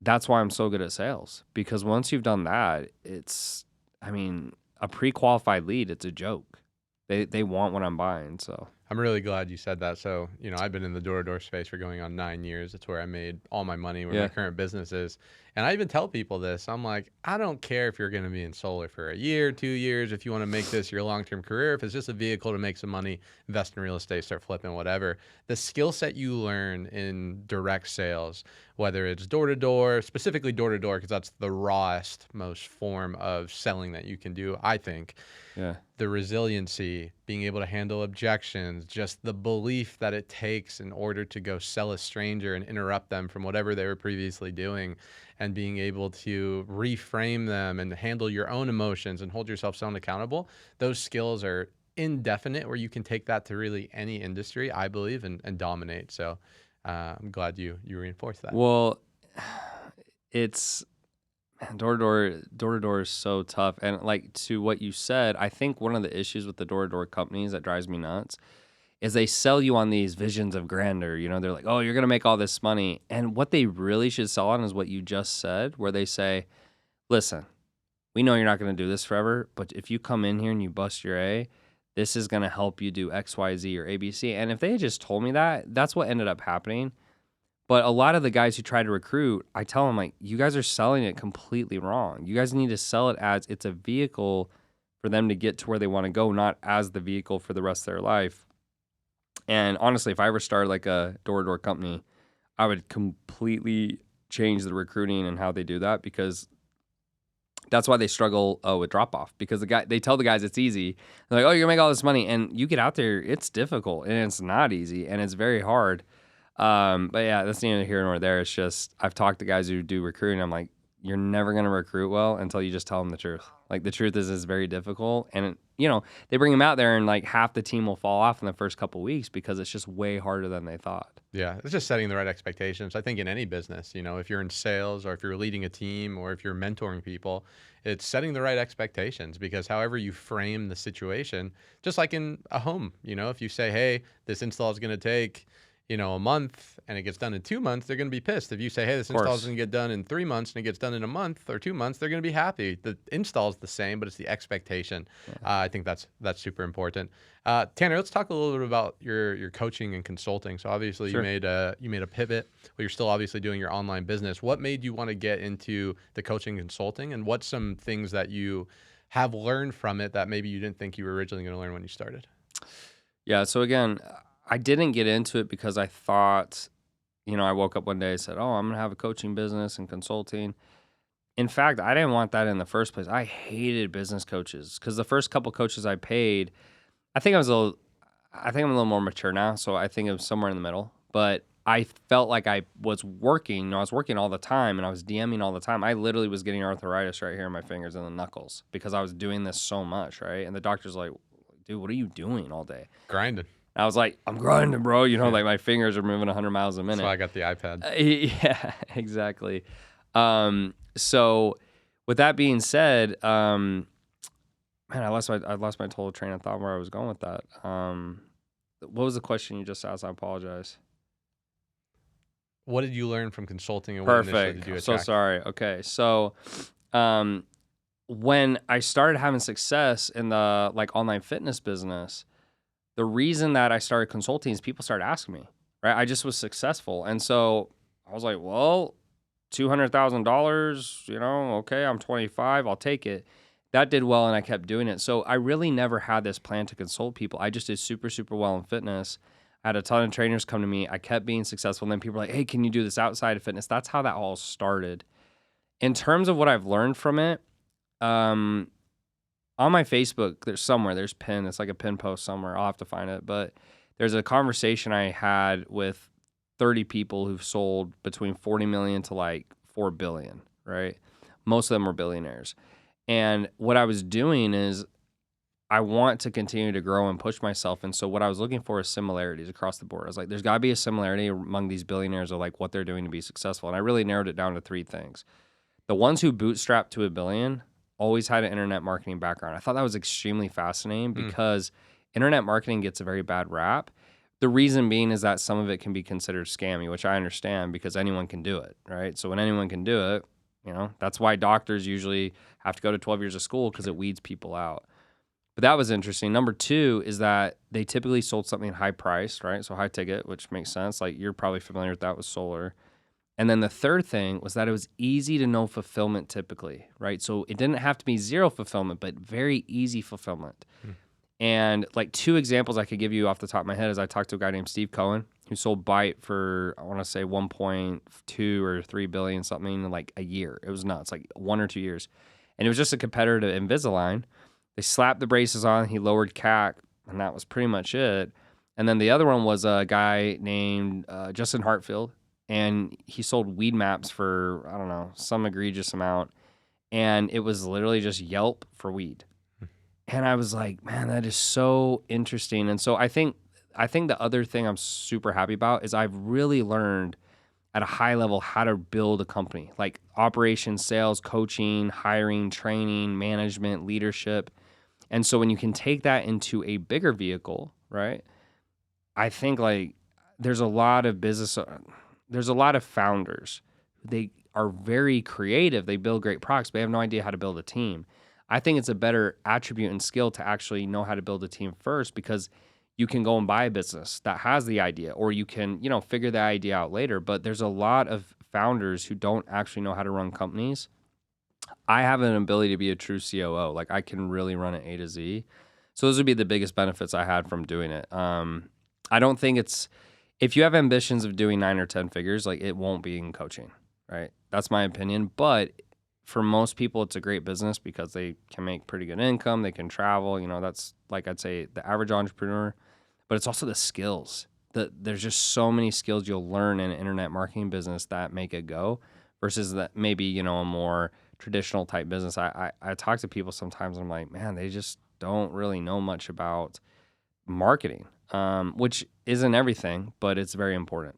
that's why I'm so good at sales. Because once you've done that, a pre-qualified lead, it's a joke. They want what I'm buying, so. I'm really glad you said that. So, I've been in the door-to-door space for going on 9 years. It's where I made all my money, where my current business is. And I even tell people this. I'm like, I don't care if you're going to be in solar for a year, 2 years, if you want to make this your long-term career, if it's just a vehicle to make some money, invest in real estate, start flipping, whatever. The skill set you learn in direct sales, whether it's door-to-door, specifically door-to-door, because that's the rawest, most form of selling that you can do, I think. Yeah. The resiliency, being able to handle objections, just the belief that it takes in order to go sell a stranger and interrupt them from whatever they were previously doing, and being able to reframe them and handle your own emotions and hold yourself so accountable. Those skills are indefinite, where you can take that to really any industry, I believe, and dominate. So I'm glad you reinforced that. Well, it's... Door to door is so tough. And like to what you said, I think one of the issues with the door to door companies that drives me nuts is they sell you on these visions of grandeur. They're like, oh, you're going to make all this money. And what they really should sell on is what you just said, where they say, listen, we know you're not going to do this forever, but if you come in here and you bust your A, this is going to help you do X, Y, Z, or ABC. And if they had just told me that, that's what ended up happening. But a lot of the guys who try to recruit, I tell them, like, you guys are selling it completely wrong. You guys need to sell it as it's a vehicle for them to get to where they want to go, not as the vehicle for the rest of their life. And honestly, if I ever started like a door-to-door company, I would completely change the recruiting and how they do that, because that's why they struggle with drop-off, because they tell the guys it's easy. They're like, oh, you're going to make all this money. And you get out there, it's difficult, and it's not easy, and it's very hard. But yeah, that's neither here nor there. It's just, I've talked to guys who do recruiting. I'm like, you're never going to recruit well until you just tell them the truth. Like, the truth is very difficult. And, they bring them out there and like half the team will fall off in the first couple of weeks because it's just way harder than they thought. Yeah, it's just setting the right expectations. I think in any business, if you're in sales or if you're leading a team or if you're mentoring people, it's setting the right expectations, because however you frame the situation, just like in a home, if you say, hey, this install is going to take a month, and it gets done in 2 months, they're going to be pissed. If you say, hey, this Of install is course. going to get done in 3 months and it gets done in a month or 2 months, they're going to be happy. The install is the same, but it's the expectation. Yeah. I think that's super important. Tanner, let's talk a little bit about your coaching and consulting. So obviously Sure. you made a pivot, but you're still obviously doing your online business. What made you want to get into the coaching and consulting, and what's some things that you have learned from it that maybe you didn't think you were originally going to learn when you started? Yeah. So again, I didn't get into it because I thought, I woke up one day and said, oh, I'm going to have a coaching business and consulting. In fact, I didn't want that in the first place. I hated business coaches because the first couple coaches I paid, I think I'm a little more mature now. So I think it was somewhere in the middle, but I felt like I was working, I was working all the time and I was DMing all the time. I literally was getting arthritis right here in my fingers and the knuckles because I was doing this so much. Right. And the doctor's like, dude, what are you doing all day? Grinding. I was like, I'm grinding, bro. Like my fingers are moving 100 miles a minute. That's why I got the iPad. Yeah, exactly. So with that being said, man, I lost my total train of thought where I was going with that. What was the question you just asked? I apologize. What did you learn from consulting, and what initially did you Perfect. So attract? sorry. Okay. So, when I started having success in the online fitness business, the reason that I started consulting is people started asking me, right? I just was successful. And so I was like, well, $200,000, okay, I'm 25, I'll take it. That did well and I kept doing it. So I really never had this plan to consult people. I just did super, super well in fitness. I had a ton of trainers come to me. I kept being successful. And then people were like, hey, can you do this outside of fitness? That's how that all started. In terms of what I've learned from it, on my Facebook, there's pinned. It's like a pin post somewhere. I'll have to find it. But there's a conversation I had with 30 people who've sold between 40 million to like 4 billion, right? Most of them were billionaires. And what I was doing is I want to continue to grow and push myself. And so what I was looking for is similarities across the board. I was like, there's got to be a similarity among these billionaires of like what they're doing to be successful. And I really narrowed it down to 3 things. The ones who bootstrapped to $1 billion always had an internet marketing background. I thought that was extremely fascinating because internet marketing gets a very bad rap. The reason being is that some of it can be considered scammy, which I understand because anyone can do it, right? So when anyone can do it, that's why doctors usually have to go to 12 years of school because it weeds people out. But that was interesting. Number 2 is that they typically sold something high priced, right? So high ticket, which makes sense. Like you're probably familiar with that with solar. And then the third thing was that it was easy to know fulfillment typically, right? So it didn't have to be zero fulfillment, but very easy fulfillment. And like 2 examples I could give you off the top of my head is I talked to a guy named Steve Cohen who sold Byte for, I want to say 1.2 or 3 billion something in like a year. It was nuts, like 1 or 2 years. And it was just a competitor to Invisalign. They slapped the braces on, he lowered CAC, and that was pretty much it. And then the other one was a guy named Justin Hartfield. And he sold weed maps for, I don't know, some egregious amount. And it was literally just Yelp for weed. And I was like, man, that is so interesting. And so I think the other thing I'm super happy about is I've really learned at a high level how to build a company, like operations, sales, coaching, hiring, training, management, leadership. And so when you can take that into a bigger vehicle, right? I think like there's a lot of founders. They are very creative. They build great products, but they have no idea how to build a team. I think it's a better attribute and skill to actually know how to build a team first because you can go and buy a business that has the idea or you can, figure the idea out later. But there's a lot of founders who don't actually know how to run companies. I have an ability to be a true COO. Like I can really run it A to Z. So those would be the biggest benefits I had from doing it. I don't think if you have ambitions of doing 9 or 10 figures, like it won't be in coaching, right? That's my opinion. But for most people, it's a great business because they can make pretty good income. They can travel. That's like I'd say the average entrepreneur. But it's also the skills. There's just so many skills you'll learn in an internet marketing business that make it go versus that maybe, a more traditional type business. I talk to people sometimes and I'm like, man, they just don't really know much about marketing, which isn't everything, but it's very important.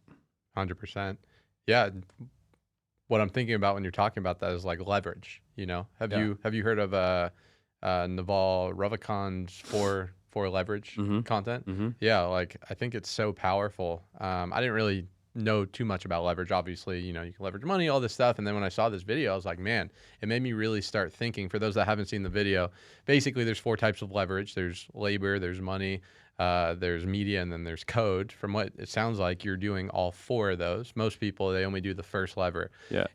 100%. Yeah. What I'm thinking about when you're talking about that is like leverage. Have you heard of Naval Ravikant's four leverage content? Mm-hmm. Yeah, like I think it's so powerful. I didn't really know too much about leverage. Obviously, you can leverage money, all this stuff. And then when I saw this video, I was like, man, it made me really start thinking. For those that haven't seen the video, basically there's 4 types of leverage. There's labor, there's money, there's media, and then there's code. From what it sounds like, you're doing all 4 of those. Most people, they only do the first lever. Yeah.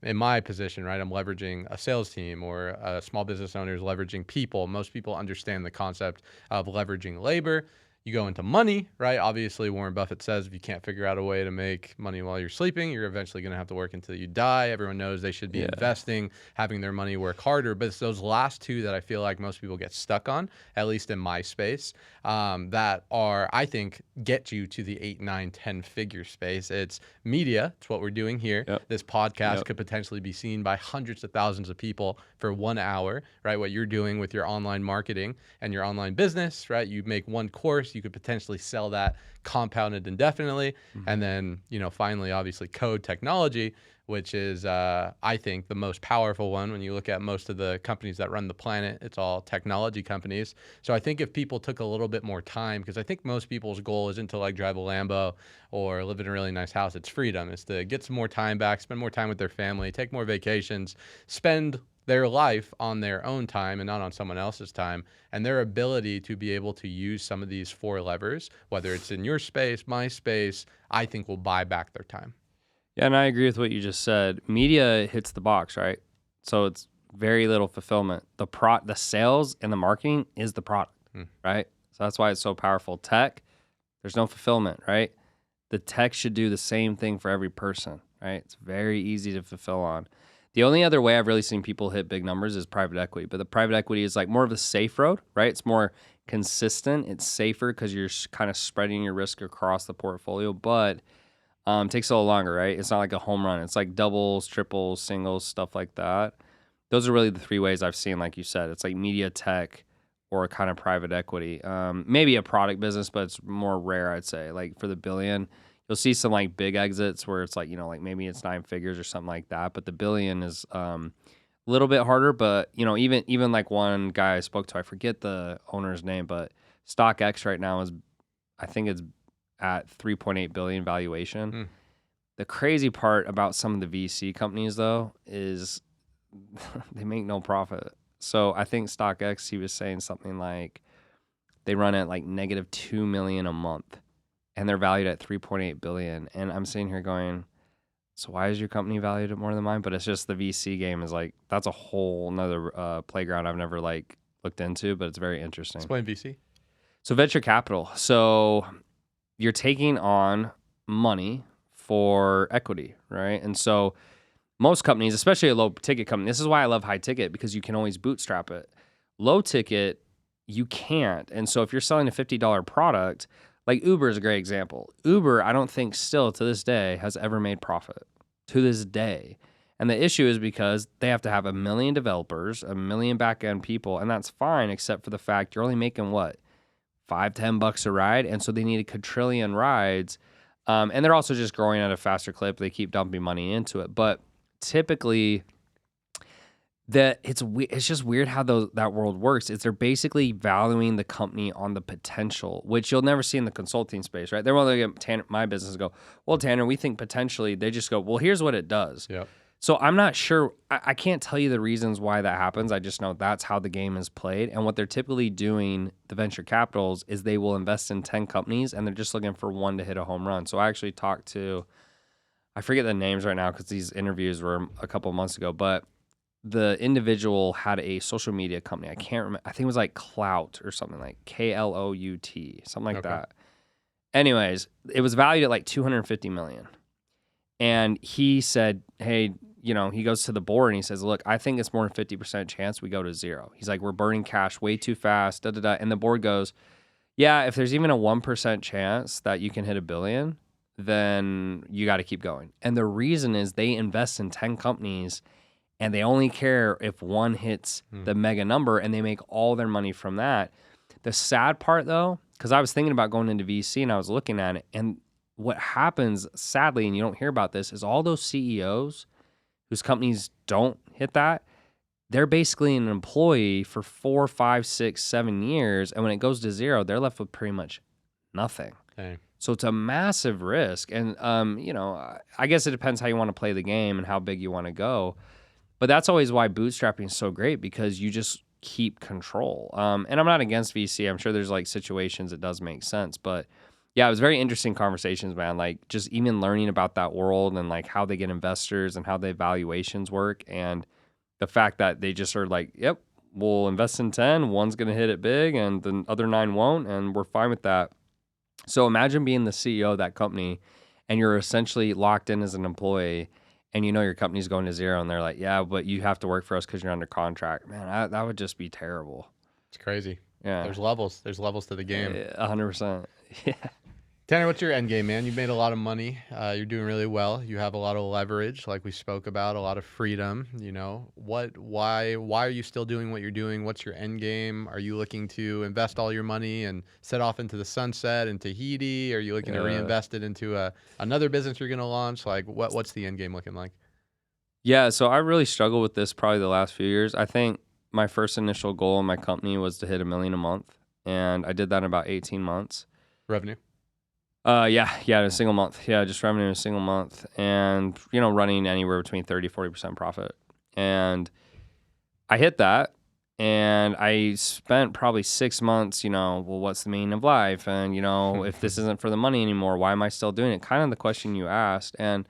In my position, right, I'm leveraging a sales team, or a small business owner is leveraging people. Most people understand the concept of leveraging labor. You go into money, right? Obviously, Warren Buffett says if you can't figure out a way to make money while you're sleeping, you're eventually going to have to work until you die. Everyone knows they should be investing, having their money work harder. But it's those last 2 that I feel like most people get stuck on, at least in my space, that are, I think, get you to the 8, 9, 10 figure space. It's media. It's what we're doing here. This podcast could potentially be seen by hundreds of thousands of people for 1 hour, right? What you're doing with your online marketing and your online business, right? You make one course, you could potentially sell that compounded indefinitely. And then, finally, obviously, code technology, which is, I think, the most powerful one. When you look at most of the companies that run the planet, it's all technology companies. So I think if people took a little bit more time, because I think most people's goal isn't to drive a Lambo or live in a really nice house. It's freedom. It's to get some more time back, spend more time with their family, take more vacations, spend their life on their own time and not on someone else's time. And their ability to be able to use some of these 4 levers, whether it's in your space, my space, I think will buy back their time. Yeah, and I agree with what you just said. Media hits the box, right? So it's very little fulfillment. The sales and the marketing is the product, right? So that's why it's so powerful. Tech, there's no fulfillment, right? The tech should do the same thing for every person, right? It's very easy to fulfill on. The only other way I've really seen people hit big numbers is private equity, but the private equity is more of a safe road, right? It's more consistent. It's safer because you're kind of spreading your risk across the portfolio, but it takes a little longer, right? It's not like a home run. It's like doubles, triples, singles, stuff like that. Those are really the 3 ways I've seen, like you said. It's like media, tech, or a kind of private equity. Maybe a product business, but it's more rare, I'd say. Like for the billion, you'll see some big exits where it's maybe it's 9 figures or something like that. But the billion is a little bit harder. But even one guy I spoke to, I forget the owner's name, but StockX right now is, I think it's at 3.8 billion valuation. The crazy part about some of the VC companies though is they make no profit. So I think StockX, he was saying something like they run at negative 2 million a month, and they're valued at 3.8 billion. And I'm sitting here going, so why is your company valued at more than mine? But it's just the VC game is that's a whole nother playground I've never looked into, but it's very interesting. Explain VC. So venture capital. So you're taking on money for equity, right? And so most companies, especially a low ticket company, this is why I love high ticket, because you can always bootstrap it. Low ticket, you can't. And so if you're selling a $50 product, like Uber is a great example. Uber, I don't think still to this day has ever made profit, to this day. And the issue is because they have to have 1 million developers, 1 million back-end people, and that's fine, except for the fact you're only making what? $5-10 a ride, and so they need a quadrillion rides, and they're also just growing at a faster clip. They keep dumping money into it, but typically, it's just weird how that world works. They're basically valuing the company on the potential, which you'll never see in the consulting space, right? They're one of Tanner, my business, go, well, Tanner, we think potentially. They just go, well, here's what it does. Yeah. So I'm not sure. I can't tell you the reasons why that happens. I just know that's how the game is played. And what they're typically doing, the venture capitals, is they will invest in 10 companies and they're just looking for one to hit a home run. So I actually talked to, I forget the names right now because these interviews were a couple of months ago, but the individual had a social media company. I can't remember. I think it was like Clout or something, like Klout, something like that. Anyways, it was valued at like 250 million. And he said, hey, he goes to the board and he says, look, I think it's more than 50% chance we go to zero. He's like, we're burning cash way too fast, da-da-da. And the board goes, yeah, if there's even a 1% chance that you can hit $1 billion, then you got to keep going. And the reason is they invest in 10 companies and they only care if one hits the mega number and they make all their money from that. The sad part though, because I was thinking about going into VC and I was looking at it, and what happens, sadly, and you don't hear about this, is all those CEOs whose companies don't hit that, they're basically an employee for 4, 5, 6, 7 years. And when it goes to zero, they're left with pretty much nothing. Okay. So it's a massive risk. And, I guess it depends how you want to play the game and how big you want to go. But that's always why bootstrapping is so great, because you just keep control. And I'm not against VC. I'm sure there's like situations it does make sense. But yeah, it was very interesting conversations, man. Like just even learning about that world and like how they get investors and how the valuations work. And the fact that they just are like, yep, we'll invest in 10, one's going to hit it big and the other 9 won't. And we're fine with that. So imagine being the CEO of that company and you're essentially locked in as an employee and you know your company's going to zero and they're like, yeah, but you have to work for us because you're under contract. Man, that would just be terrible. It's crazy. Yeah. There's levels. There's levels to the game. 100%. Yeah. Tanner, what's your end game, man? You've made a lot of money. You're doing really well. You have a lot of leverage, like we spoke about, a lot of freedom. Why are you still doing what you're doing? What's your end game? Are you looking to invest all your money and set off into the sunset in Tahiti? Are you looking to reinvest it into another business you're going to launch? Like, what's the end game looking like? Yeah, so I really struggled with this probably the last few years. I think my first initial goal in my company was to hit $1 million a month, and I did that in about 18 months. Revenue? Yeah, in a single month. Yeah, just revenue in a single month, and running anywhere between 30-40% profit. And I hit that, and I spent probably 6 months. Well, what's the meaning of life? And if this isn't for the money anymore, why am I still doing it? Kind of the question you asked. And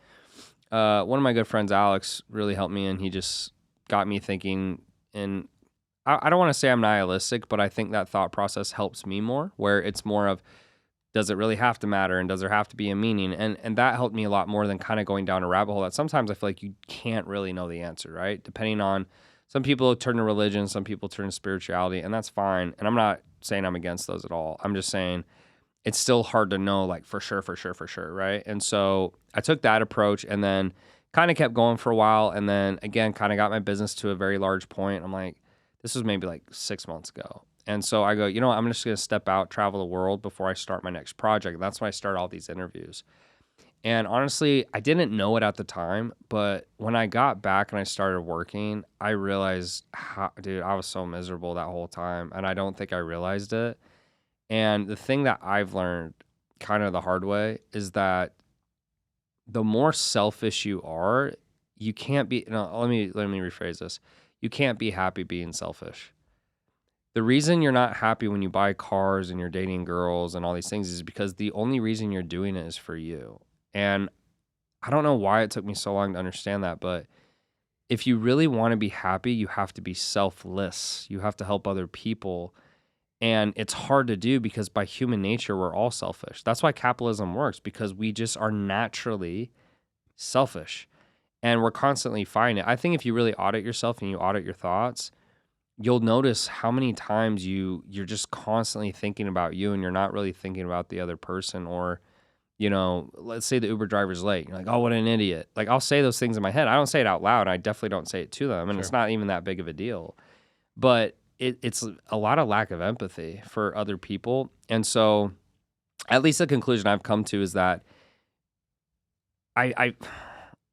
one of my good friends, Alex, really helped me, and he just got me thinking. And I don't want to say I'm nihilistic, but I think that thought process helps me more, where it's more of, does it really have to matter, and does there have to be a meaning? And that helped me a lot more than kind of going down a rabbit hole that sometimes I feel like you can't really know the answer, right? Depending on, some people turn to religion, some people turn to spirituality, and that's fine. And I'm not saying I'm against those at all. I'm just saying it's still hard to know, like for sure, right? And so I took that approach and then kind of kept going for a while. And then again, kind of got my business to a very large point. I'm like, this was maybe like 6 months ago. And so I go, I'm just going to step out, travel the world before I start my next project. And that's when I start all these interviews. And honestly, I didn't know it at the time, but when I got back and I started working, I realized, dude, I was so miserable that whole time. And I don't think I realized it. And the thing that I've learned kind of the hard way is that the more selfish you are, you can't be, no, let me rephrase this. You can't be happy being selfish. The reason you're not happy when you buy cars and you're dating girls and all these things is because the only reason you're doing it is for you. And I don't know why it took me so long to understand that, but if you really want to be happy, you have to be selfless. You have to help other people. And it's hard to do because by human nature, we're all selfish. That's why capitalism works, because we just are naturally selfish and we're constantly fighting it. I think if you really audit yourself and you audit your thoughts, you'll notice how many times you're just constantly thinking about you and you're not really thinking about the other person. Or, let's say the Uber driver's late. You're like, oh, what an idiot. Like, I'll say those things in my head. I don't say it out loud. I definitely don't say it to them. And Sure. It's not even that big of a deal. But it's a lot of lack of empathy for other people. And so at least the conclusion I've come to is that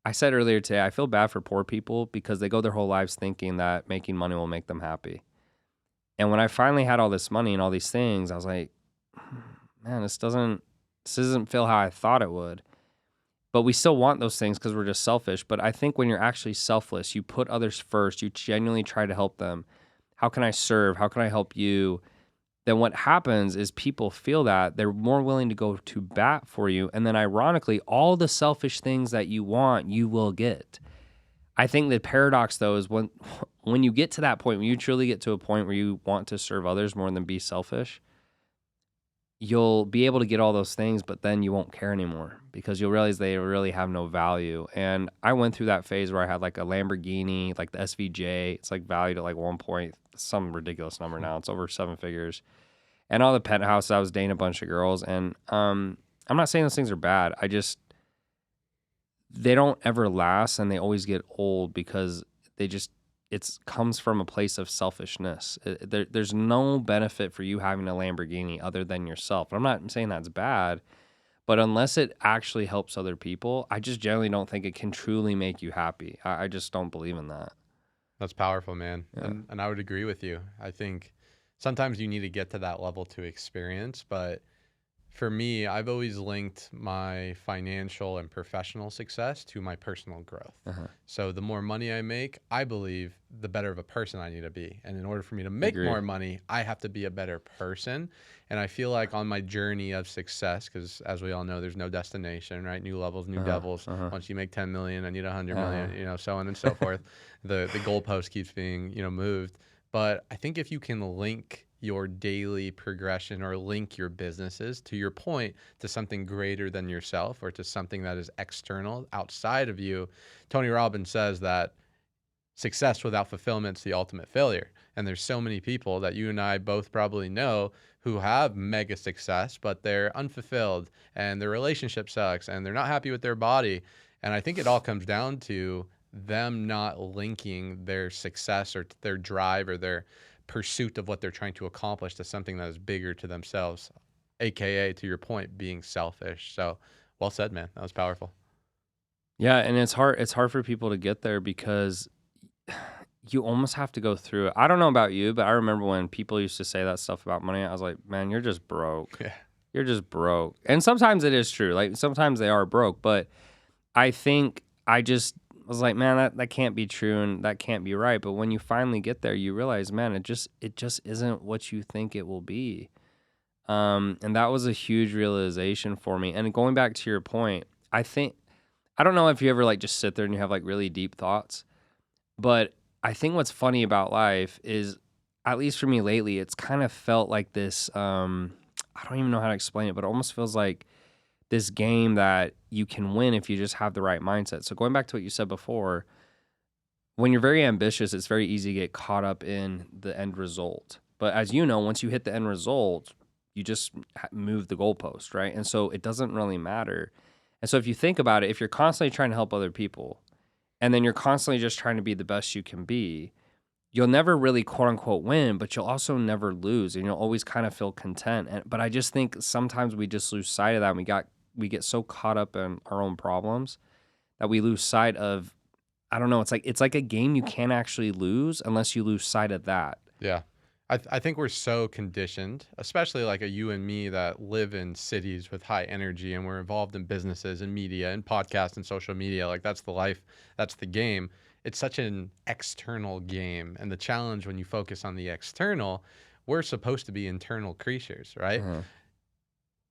I said earlier today, I feel bad for poor people because they go their whole lives thinking that making money will make them happy. And when I finally had all this money and all these things, I was like, man, this doesn't feel how I thought it would. But we still want those things because we're just selfish. But I think when you're actually selfless, you put others first, you genuinely try to help them. How can I serve? How can I help you? Then what happens is people feel that they're more willing to go to bat for you. And then ironically, all the selfish things that you want, you will get. I think the paradox though is when you get to that point, when you truly get to a point where you want to serve others more than be selfish, you'll be able to get all those things, but then you won't care anymore because you'll realize they really have no value. And I went through that phase where I had like a Lamborghini, like the SVJ. It's like valued at like 1 point, some ridiculous number now. It's over 7 figures. And all the penthouses, I was dating a bunch of girls. And I'm not saying those things are bad. They don't ever last and they always get old because it comes from a place of selfishness. There's no benefit for you having a Lamborghini other than yourself. I'm not saying that's bad, but unless it actually helps other people, I just generally don't think it can truly make you happy. I just don't believe in that. That's powerful, man. Yeah. And I would agree with you. I think sometimes you need to get to that level to experience, but For me, I've always linked my financial and professional success to my personal growth. Uh-huh. So the more money I make, I believe the better of a person I need to be. And in order for me to make Agree. more money, I have to be a better person. And I feel like on my journey of success, because as we all know, there's no destination, right? New levels, new Uh-huh. devils. Uh-huh. Once you make 10 million, I need 100 Uh-huh. million, so on and so forth. The goalpost keeps being, moved. But I think if you can link your daily progression or link your businesses, to your point, to something greater than yourself or to something that is external outside of you, Tony Robbins says that success without fulfillment is the ultimate failure. And there's so many people that you and I both probably know who have mega success, but they're unfulfilled and their relationship sucks and they're not happy with their body. And I think it all comes down to them not linking their success or their drive or their pursuit of what they're trying to accomplish to something that is bigger to themselves, AKA, to your point, being selfish. So well said, man. That was powerful. Yeah, and it's hard. It's hard for people to get there because you almost have to go through it. I don't know about you, but I remember when people used to say that stuff about money, I was like, man, you're just broke. Yeah. You're just broke. And sometimes it is true. Like sometimes they are broke, but I think I just was like, man, that can't be true and that can't be right. But when you finally get there, you realize, man, it just isn't what you think it will be. And that was a huge realization for me. And going back to your point, I don't know if you ever like just sit there and you have like really deep thoughts, but I think what's funny about life is, at least for me lately, it's kind of felt like this, I don't even know how to explain it, but it almost feels like this game that you can win if you just have the right mindset. So going back to what you said before, when you're very ambitious, it's very easy to get caught up in the end result. But as you know, once you hit the end result, you just move the goalpost, right? And so it doesn't really matter. And so if you think about it, if you're constantly trying to help other people, and then you're constantly just trying to be the best you can be, you'll never really quote unquote win, but you'll also never lose, and you'll always kind of feel content. But I just think sometimes we just lose sight of that. And we get so caught up in our own problems that we lose sight of, I don't know, it's like a game you can't actually lose unless you lose sight of that. Yeah. I think we're so conditioned, especially like a you and me that live in cities with high energy and we're involved in businesses and media and podcasts and social media. Like that's the life, that's the game. It's such an external game. And the challenge when you focus on the external, we're supposed to be internal creatures, right? Uh-huh.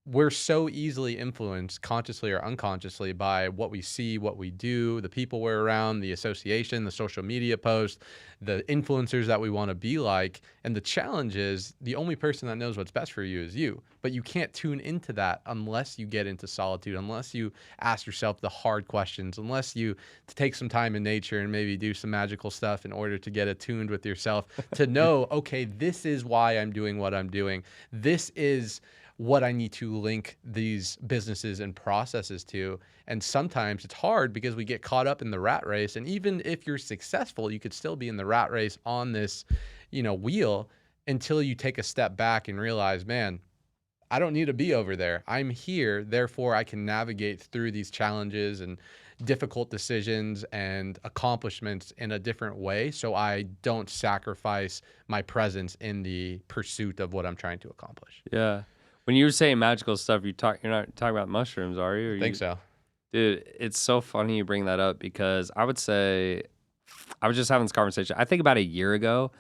We're so easily influenced consciously or unconsciously by what we see, what we do, the people we're around, the association, the social media posts, the influencers that we want to be like. And the challenge is the only person that knows what's best for you is you. But you can't tune into that unless you get into solitude, unless you ask yourself the hard questions, unless you take some time in nature and maybe do some magical stuff in order to get attuned with yourself to know, okay, this is why I'm doing what I'm doing. This is what I need to link these businesses and processes to. And sometimes it's hard because we get caught up in the rat race. And even if you're successful, you could still be in the rat race on this, wheel until you take a step back and realize, man, I don't need to be over there. I'm here. Therefore, I can navigate through these challenges and difficult decisions and accomplishments in a different way. So I don't sacrifice my presence in the pursuit of what I'm trying to accomplish. Yeah. When you were saying magical stuff, you're not talking about mushrooms, are you? I think so. Dude, it's so funny you bring that up because I would say, I was just having this conversation. I think about a year ago,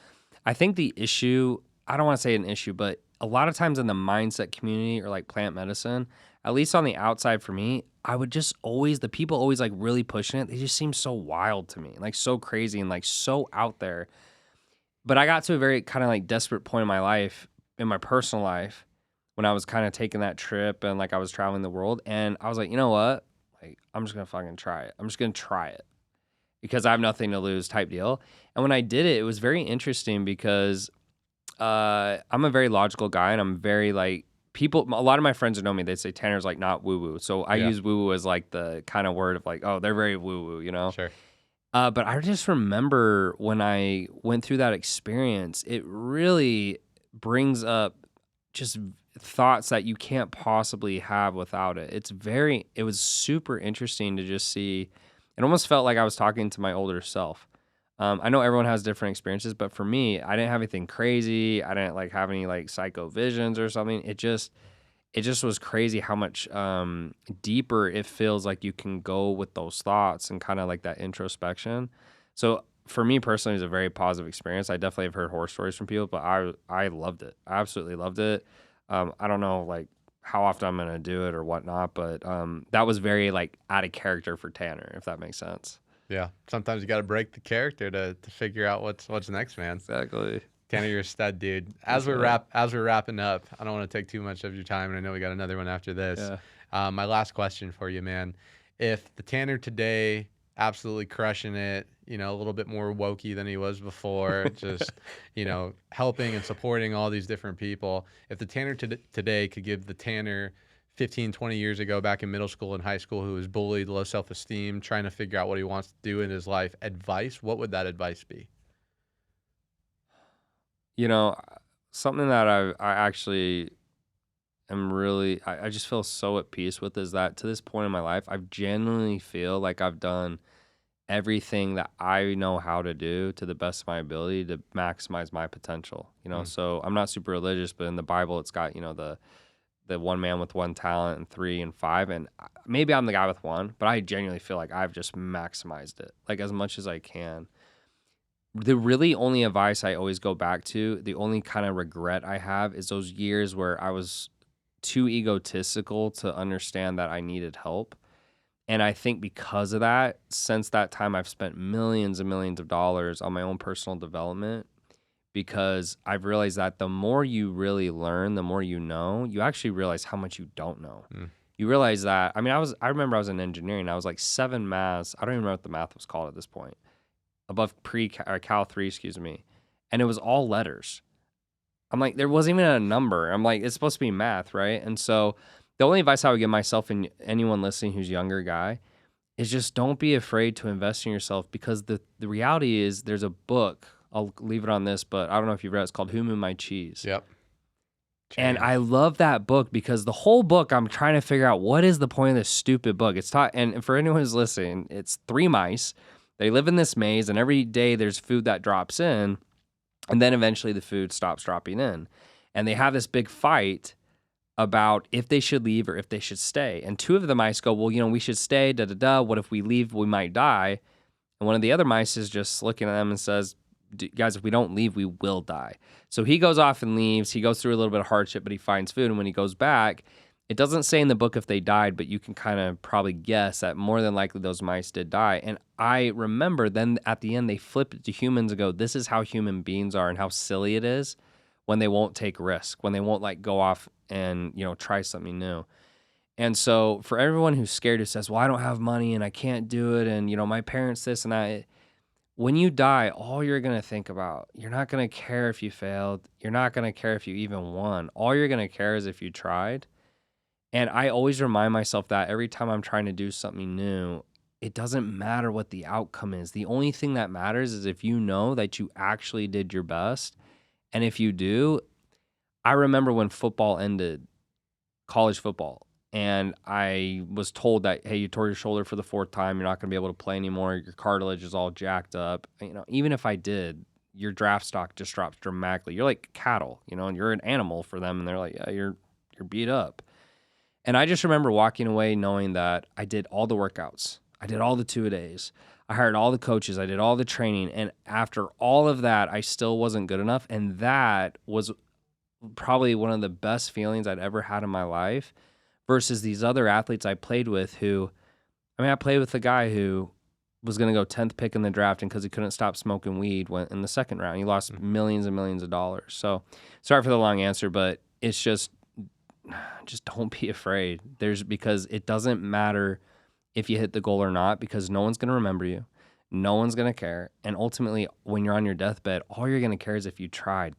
I think the issue, I don't want to say an issue, but a lot of times in the mindset community or like plant medicine, at least on the outside for me, I would just always, the people always like really pushing it. They just seem so wild to me, like so crazy and like so out there. But I got to a very kind of like desperate point in my life, in my personal life, when I was kind of taking that trip and like I was traveling the world. And I was like, you know what? Like, I'm just going to fucking try it. I'm just going to try it because I have nothing to lose type deal. And when I did it, it was very interesting because I'm a very logical guy and I'm very like, a lot of my friends who know me, they say Tanner's like not woo woo. So I use woo woo as like the kind of word of like, oh, they're very woo woo, you know? Sure. But I just remember when I went through that experience, it really brings up just thoughts that you can't possibly have without it. It was super interesting to just see. It almost felt like I was talking to my older self. I know everyone has different experiences, but for me, I didn't have anything crazy. I didn't like have any like psycho visions or something. it just was crazy how much deeper it feels like you can go with those thoughts and kind of like that introspection. So for me personally, it was a very positive experience. I definitely have heard horror stories from people, but I loved it. I absolutely loved it. I don't know like how often I'm gonna do it or whatnot, but that was very like out of character for Tanner, if that makes sense. Yeah. Sometimes you got to break the character to figure out what's next, man. Exactly. Tanner, you're a stud, dude. Thanks, man. As we're wrapping up, I don't want to take too much of your time, and I know we got another one after this. Yeah. My last question for you, man. If the Tanner today absolutely crushing it, a little bit more wokey than he was before, just helping and supporting all these different people. If the Tanner today could give the Tanner 15, 20 years ago back in middle school and high school who was bullied, low self-esteem, trying to figure out what he wants to do in his life, advice, what would that advice be? You know, something that I actually am really, I just feel so at peace with is that to this point in my life, I genuinely feel like I've done everything that I know how to do to the best of my ability to maximize my potential. So I'm not super religious, but in the Bible, it's got, the one man with one talent and 3 and 5. And maybe I'm the guy with one, but I genuinely feel like I've just maximized it like as much as I can. The really only advice I always go back to, the only kind of regret I have is those years where I was too egotistical to understand that I needed help. And I think because of that, since that time, I've spent millions and millions of dollars on my own personal development because I've realized that the more you really learn, the more you know, you actually realize how much you don't know. You realize that, I mean, I remember I was in engineering. I was like 7 maths. I don't even remember what the math was called at this point. Above Cal 3, excuse me. And it was all letters. I'm like, there wasn't even a number. I'm like, it's supposed to be math, right? And so the only advice I would give myself and anyone listening who's younger guy is just don't be afraid to invest in yourself because the reality is there's a book. I'll leave it on this, but I don't know if you've read it. It's called Who Moved My Cheese? Yep. And I love that book because the whole book, I'm trying to figure out what is the point of this stupid book. It's taught, and for anyone who's listening, it's 3 mice. They live in this maze, and every day there's food that drops in, and then eventually the food stops dropping in. And they have this big fight about if they should leave or if they should stay. And 2 of the mice go, well, we should stay, da-da-da. What if we leave? We might die. And one of the other mice is just looking at them and says, guys, if we don't leave, we will die. So he goes off and leaves. He goes through a little bit of hardship, but he finds food. And when he goes back, it doesn't say in the book if they died, but you can kind of probably guess that more than likely those mice did die. And I remember then at the end, they flip it to humans and go, this is how human beings are and how silly it is when they won't take risk, when they won't like go off and, try something new. And so for everyone who's scared, who says, well, I don't have money and I can't do it. And, my parents, this and that. When you die, all you're going to think about, you're not going to care if you failed. You're not going to care if you even won. All you're going to care is if you tried. And I always remind myself that every time I'm trying to do something new, it doesn't matter what the outcome is. The only thing that matters is if you know that you actually did your best. And if you do, I remember when football ended, college football, and I was told that, hey, you tore your shoulder for the 4th time. You're not going to be able to play anymore. Your cartilage is all jacked up. Even if I did, your draft stock just drops dramatically. You're like cattle, and you're an animal for them. And they're like, yeah, you're beat up. And I just remember walking away knowing that I did all the workouts. I did all the 2-a-days. I hired all the coaches. I did all the training. And after all of that, I still wasn't good enough. And that was probably one of the best feelings I'd ever had in my life versus these other athletes I played with I played with a guy who was going to go 10th pick in the draft, and because he couldn't stop smoking weed went in the 2nd round. He lost millions and millions of dollars. So sorry for the long answer, but it's just don't be afraid. Because it doesn't matter if you hit the goal or not, because no one's going to remember you. No one's going to care. And ultimately, when you're on your deathbed, all you're going to care is if you tried.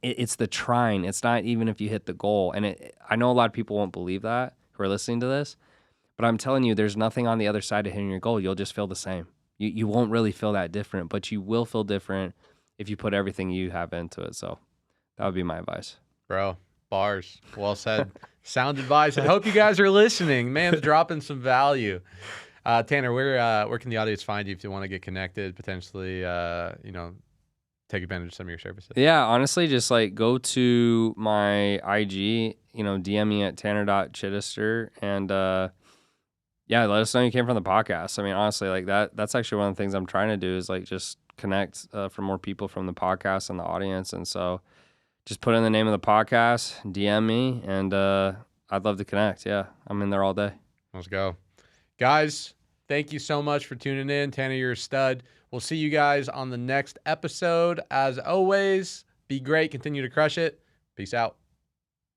It's the trying. It's not even if you hit the goal. And I know a lot of people won't believe that who are listening to this, but I'm telling you, there's nothing on the other side of hitting your goal. You'll just feel the same. You won't really feel that different, but you will feel different if you put everything you have into it. So that would be my advice. Bro, bars. Well said. Sound advice. I hope you guys are listening. Man's dropping some value. Tanner, where can the audience find you if you want to get connected, potentially, take advantage of some of your services? Yeah, honestly, just like go to my IG DM me at tanner.chidester and yeah, let us know you came from the podcast. I mean, honestly, like that's actually one of the things I'm trying to do is like just connect for more people from the podcast and the audience. And so just put in the name of the podcast, DM me, and I'd love to connect. Yeah, I'm in there all day. Let's go. Guys, thank you so much for tuning in. Tanner, you're a stud. We'll see you guys on the next episode. As always, be great. Continue to crush it. Peace out.